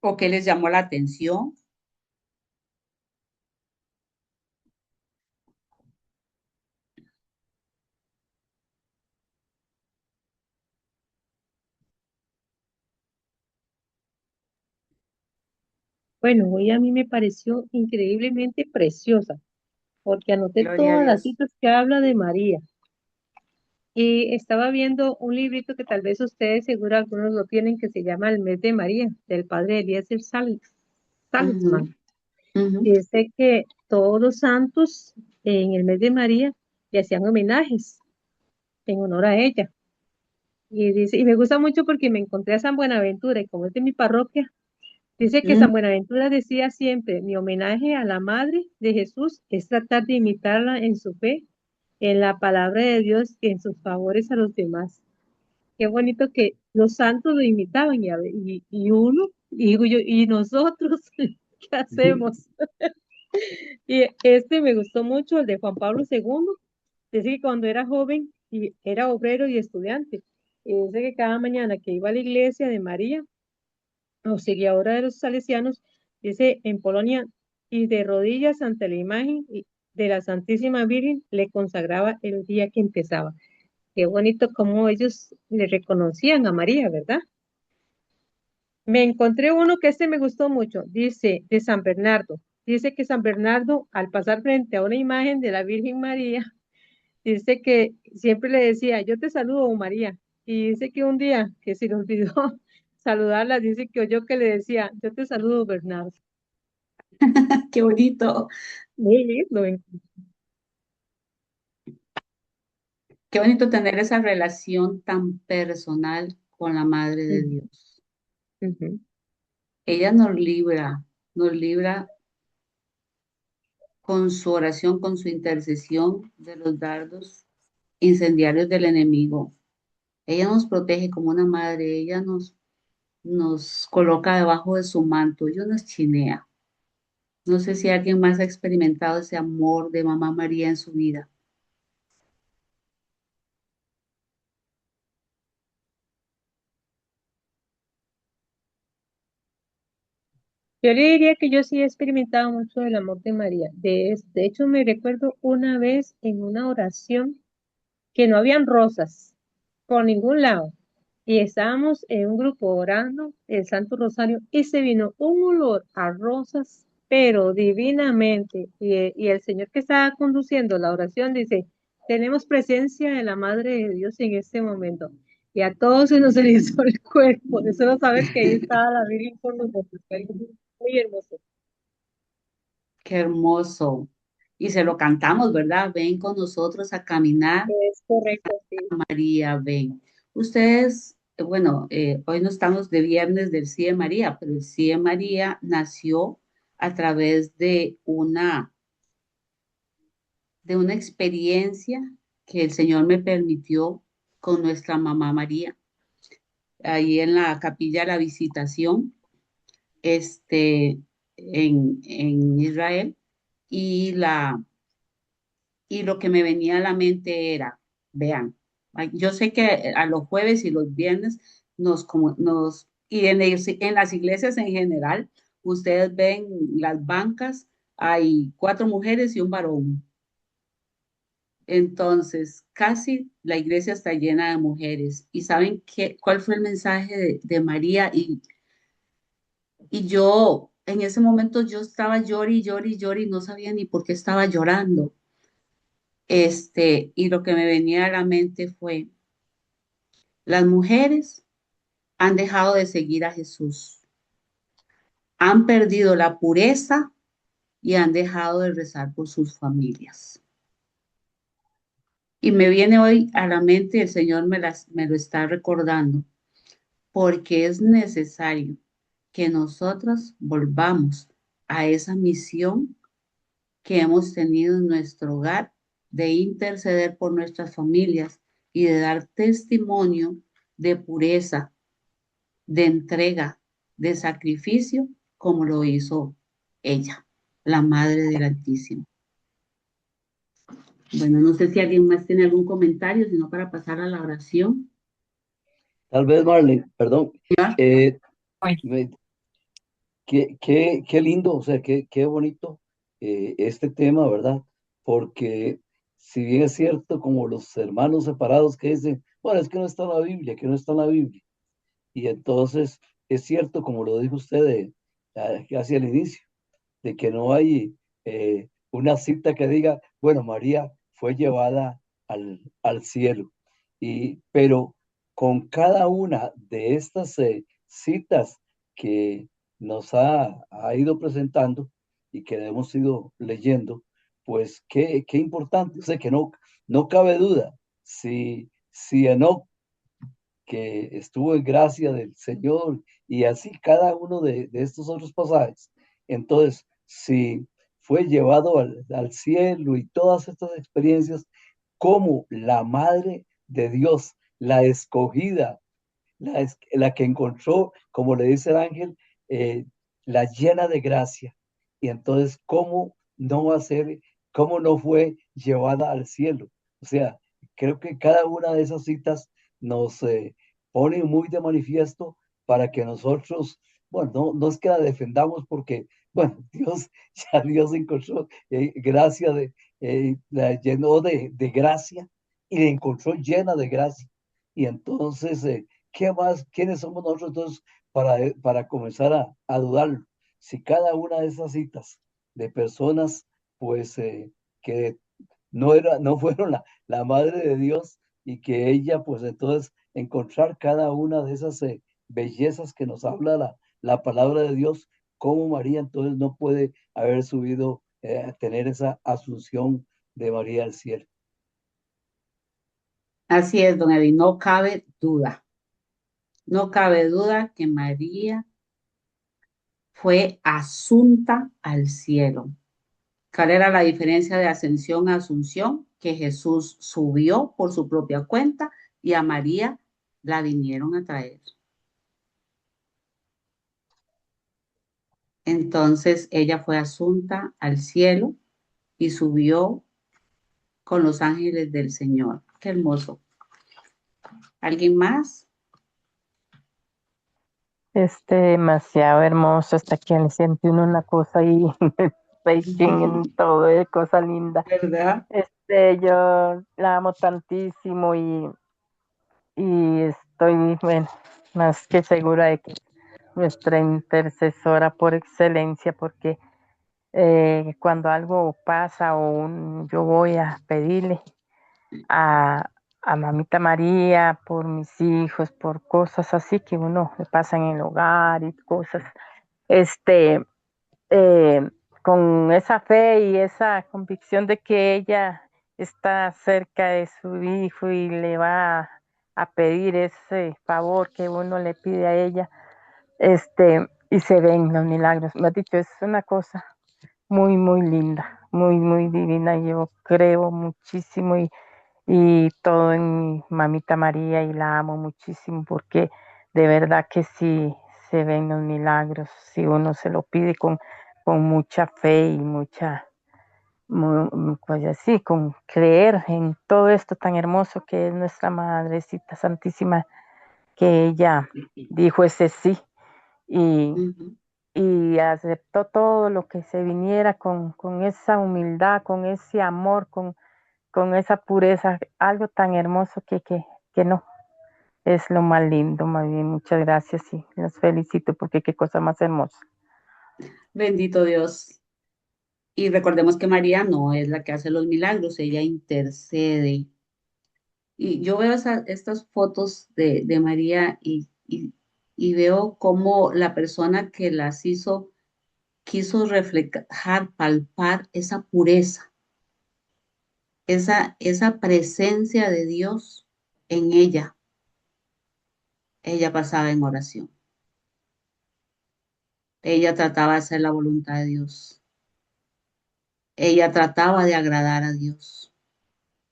o qué les llamó la atención. Bueno, hoy a mí me pareció increíblemente preciosa, porque anoté Gloria a todas las Dios. citas que habla de María. Y estaba viendo un librito que tal vez ustedes, seguro algunos lo tienen, que se llama El mes de María, del padre Eliezer Ujú, Salzman. ujú, Dice que todos los santos en el mes de María le hacían homenajes en honor a ella. Y dice, y me gusta mucho porque me encontré a San Buenaventura, y como es de mi parroquia, dice que mm. San Buenaventura decía siempre: mi homenaje a la Madre de Jesús es tratar de imitarla en su fe, en la palabra de Dios y en sus favores a los demás. Qué bonito que los santos lo imitaban, y uno, y digo yo, y nosotros, ¿qué hacemos? Y este me gustó mucho, el de Juan Pablo II. Dice que cuando era joven y era obrero y estudiante, y dice que cada mañana que iba a la iglesia de María, auxiliadora de los salesianos, dice en Polonia, y de rodillas ante la imagen de la Santísima Virgen, le consagraba el día que empezaba. Qué bonito cómo ellos le reconocían a María, ¿verdad? Me encontré uno que me gustó mucho, dice, de San Bernardo. Dice que San Bernardo, al pasar frente a una imagen de la Virgen María, dice que siempre le decía: yo te saludo, María. Y dice que un día que se le olvidó saludarla, dice que oyó que le decía: yo te saludo, Bernardo. Qué bonito, Muy lindo. qué bonito tener esa relación tan personal con la Madre de Ujú, Dios. ujú. Ella nos libra con su oración, con su intercesión de los dardos incendiarios del enemigo. Ella nos protege como una madre, ella nos coloca debajo de su manto, ella nos chinea. No sé si alguien más ha experimentado ese amor de Mamá María en su vida. Yo le diría que yo sí he experimentado mucho el amor de María. De hecho, me recuerdo una vez en una oración que no habían rosas por ningún lado. Y estábamos en un grupo orando el Santo Rosario y se vino un olor a rosas, pero divinamente. Y el Señor que estaba conduciendo la oración dice: tenemos presencia de la Madre de Dios en este momento. Y a todos se nos erizó el cuerpo de solo saber que ahí estaba la Virgen con nosotros. Fue algo muy hermoso. Qué hermoso. Y se lo cantamos, ¿verdad? Ven con nosotros a caminar, Es correcto, sí. María, ven. Ustedes, bueno, hoy no estamos de viernes del Sí de María, pero el Sí de María nació a través de una experiencia que el Señor me permitió con nuestra mamá María, ahí en la capilla de la Visitación, este, en Israel, y y lo que me venía a la mente era, vean, yo sé que a los jueves y los viernes y en las iglesias en general, ustedes ven las bancas, hay 4 mujeres y un varón. Entonces, casi la iglesia está llena de mujeres. ¿Y saben cuál fue el mensaje de María? Y Y yo, en ese momento, yo estaba llori, y no sabía ni por qué estaba llorando. Y lo que me venía a la mente fue, las mujeres han dejado de seguir a Jesús, han perdido la pureza y han dejado de rezar por sus familias. Y me viene hoy a la mente, el Señor me lo está recordando, porque es necesario que nosotros volvamos a esa misión que hemos tenido en nuestro hogar de interceder por nuestras familias y de dar testimonio de pureza, de entrega, de sacrificio, como lo hizo ella, la Madre del Altísimo. Bueno, no sé si alguien más tiene algún comentario, sino para pasar a la oración. Tal vez, Marlene, perdón. Ay. Qué lindo, o sea, qué bonito este tema, ¿verdad? Porque si bien es cierto, como los hermanos separados que dicen, bueno, es que no está en la Biblia, que no está en la Biblia. Y entonces es cierto, como lo dijo usted hacia el inicio, de que no hay una cita que diga, bueno, María fue llevada al cielo. Pero con cada una de estas citas que nos ha ido presentando y que hemos ido leyendo, pues qué importante, o sea que no cabe duda, si Enoc, que estuvo en gracia del Señor, y así cada uno de estos otros pasajes. Entonces, si fue llevado al cielo y todas estas experiencias, como la Madre de Dios, la escogida, la que encontró, como le dice el ángel, la llena de gracia. Y entonces, ¿cómo no va a ser, cómo no fue llevada al cielo? O sea, creo que cada una de esas citas nos pone muy de manifiesto para que nosotros, bueno, no es que la defendamos porque, bueno, Dios encontró gracia, la llenó de gracia y la encontró llena de gracia. Y entonces, ¿qué más? ¿Quiénes somos nosotros entonces para comenzar a dudarlo? Si cada una de esas citas de personas, pues, que no fueron la madre de Dios y que ella, pues, entonces, encontrar cada una de esas bellezas que nos habla la palabra de Dios, como María, entonces, no puede haber subido a tener esa asunción de María al cielo. Así es, don Eddie, no cabe duda. No cabe duda que María fue asunta al cielo. ¿Cuál era la diferencia de ascensión a asunción? Que Jesús subió por su propia cuenta y a María la vinieron a traer. Entonces ella fue asunta al cielo y subió con los ángeles del Señor. Qué hermoso. ¿Alguien más? Demasiado hermoso, hasta que le siente uno una cosa ahí, en todo, es cosa linda. ¿Verdad? Yo la amo tantísimo y estoy, bueno, más que segura de que nuestra intercesora por excelencia, porque cuando algo pasa yo voy a pedirle a, a Mamita María por mis hijos, por cosas así que uno le pasa en el hogar y cosas, eh, con esa fe y esa convicción de que ella está cerca de su hijo y le va a pedir ese favor que uno le pide a ella, y se ven los milagros. Me ha dicho, es una cosa muy, muy linda, muy, muy divina. Yo creo muchísimo y todo en mi Mamita María y la amo muchísimo porque de verdad que sí se ven los milagros si uno se lo pide con mucha fe y pues así, con creer en todo esto tan hermoso que es nuestra Madrecita Santísima, que ella dijo ese sí y, y aceptó todo lo que se viniera con esa humildad, con ese amor, con esa pureza, algo tan hermoso que no, Es lo más lindo, más bien. Muchas gracias y los felicito porque qué cosa más hermosa. Bendito Dios. Y recordemos que María no es la que hace los milagros, ella intercede. Y yo veo estas fotos de María y veo cómo la persona que las hizo quiso reflejar, palpar esa pureza, esa presencia de Dios en ella. Ella pasaba en oración. Ella trataba de hacer la voluntad de Dios. Ella trataba de agradar a Dios.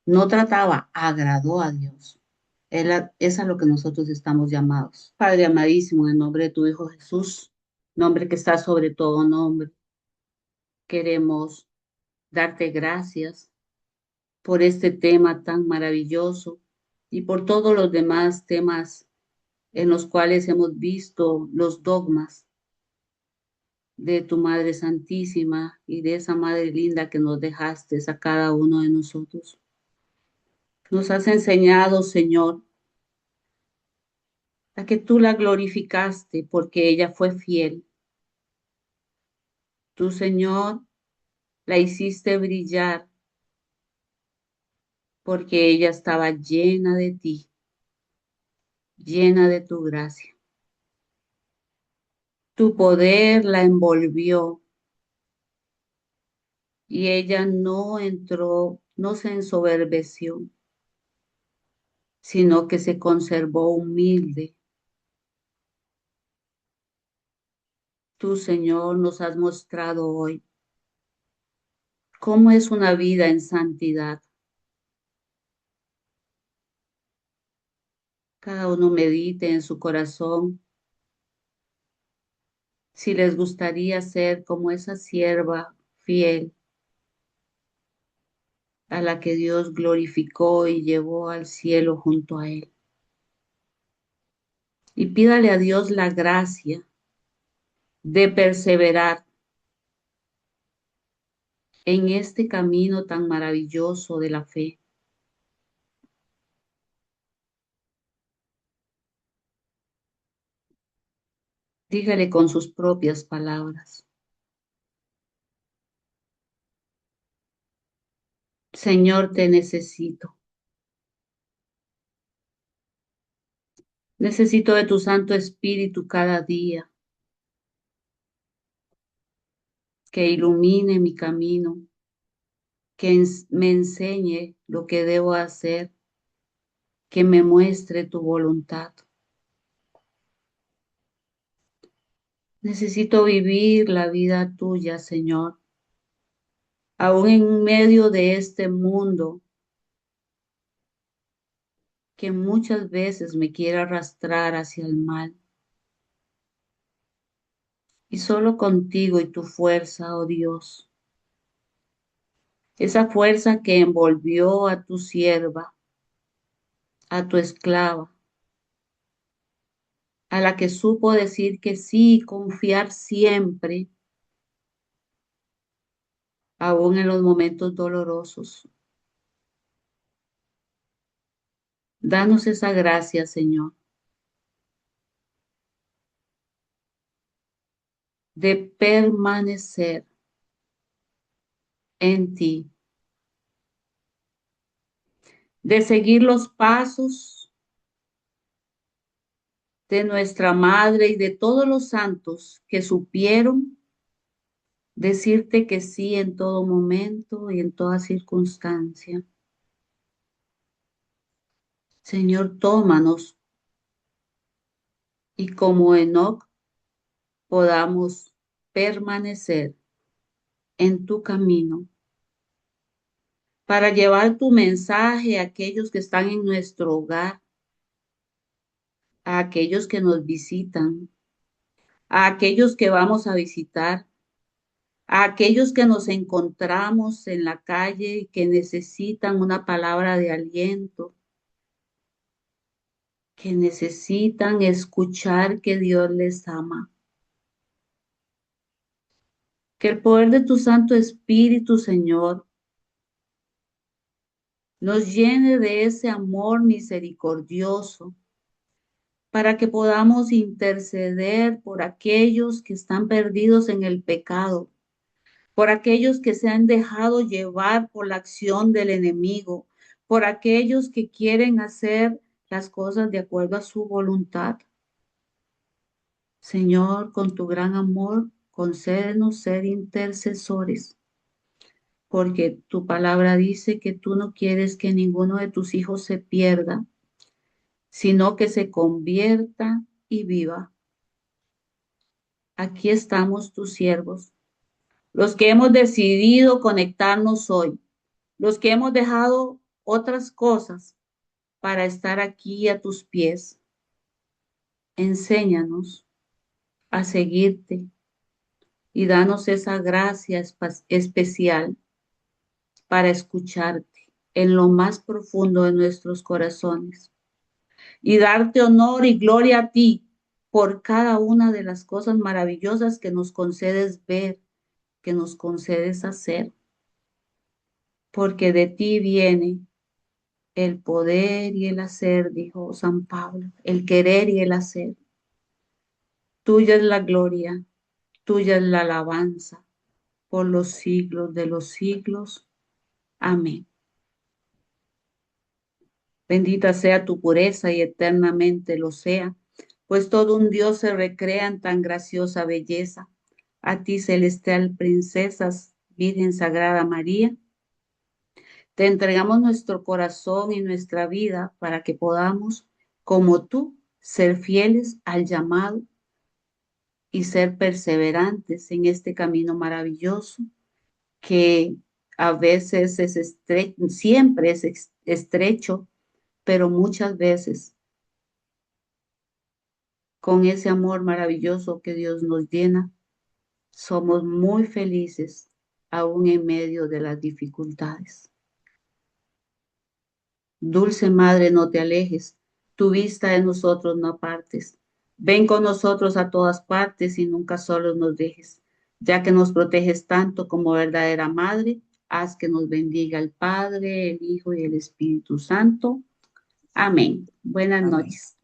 No trataba, agradó a Dios. Es a lo que nosotros estamos llamados. Padre amadísimo, en nombre de tu Hijo Jesús, nombre que está sobre todo nombre, queremos darte gracias por este tema tan maravilloso y por todos los demás temas en los cuales hemos visto los dogmas de tu Madre Santísima y de esa Madre linda que nos dejaste a cada uno de nosotros. Nos has enseñado, Señor, a que tú la glorificaste porque ella fue fiel. Tú, Señor, la hiciste brillar porque ella estaba llena de ti, llena de tu gracia. Tu poder la envolvió y ella no entró, no se ensoberbeció, sino que se conservó humilde. Tú, Señor, nos has mostrado hoy cómo es una vida en santidad. Cada uno medite en su corazón si les gustaría ser como esa sierva fiel a la que Dios glorificó y llevó al cielo junto a él. Y pídale a Dios la gracia de perseverar en este camino tan maravilloso de la fe. Dígale con sus propias palabras: Señor, te necesito. Necesito de tu Santo Espíritu cada día, que ilumine mi camino, que me enseñe lo que debo hacer, que me muestre tu voluntad. Necesito vivir la vida tuya, Señor, aún en medio de este mundo que muchas veces me quiere arrastrar hacia el mal. Y solo contigo y tu fuerza, oh Dios, esa fuerza que envolvió a tu sierva, a tu esclava, a la que supo decir que sí y confiar siempre, aún en los momentos dolorosos. Danos esa gracia, Señor, de permanecer en ti, de seguir los pasos de nuestra Madre y de todos los santos que supieron decirte que sí en todo momento y en toda circunstancia. Señor, tómanos y como Enoc podamos permanecer en tu camino para llevar tu mensaje a aquellos que están en nuestro hogar, a aquellos que nos visitan, a aquellos que vamos a visitar, a aquellos que nos encontramos en la calle y que necesitan una palabra de aliento, que necesitan escuchar que Dios les ama. Que el poder de tu Santo Espíritu, Señor, nos llene de ese amor misericordioso para que podamos interceder por aquellos que están perdidos en el pecado, por aquellos que se han dejado llevar por la acción del enemigo, por aquellos que quieren hacer las cosas de acuerdo a su voluntad. Señor, con tu gran amor, concédenos ser intercesores, porque tu palabra dice que tú no quieres que ninguno de tus hijos se pierda, sino que se convierta y viva. Aquí estamos tus siervos, los que hemos decidido conectarnos hoy, los que hemos dejado otras cosas para estar aquí a tus pies. Enséñanos a seguirte y danos esa gracia especial para escucharte en lo más profundo de nuestros corazones y darte honor y gloria a ti por cada una de las cosas maravillosas que nos concedes ver, que nos concedes hacer, porque de ti viene el poder y el hacer, dijo San Pablo, el querer y el hacer. Tuya es la gloria, tuya es la alabanza, por los siglos de los siglos. Amén. Bendita sea tu pureza y eternamente lo sea, pues todo un Dios se recrea en tan graciosa belleza. A ti, celestial princesa, Virgen Sagrada María, te entregamos nuestro corazón y nuestra vida para que podamos, como tú, ser fieles al llamado y ser perseverantes en este camino maravilloso que a veces es estrecho, siempre es estrecho, pero muchas veces con ese amor maravilloso que Dios nos llena, somos muy felices aún en medio de las dificultades. Dulce Madre, no te alejes, tu vista de nosotros no apartes. Ven con nosotros a todas partes y nunca solos nos dejes. Ya que nos proteges tanto como verdadera Madre, haz que nos bendiga el Padre, el Hijo y el Espíritu Santo. Amén. Buenas noches.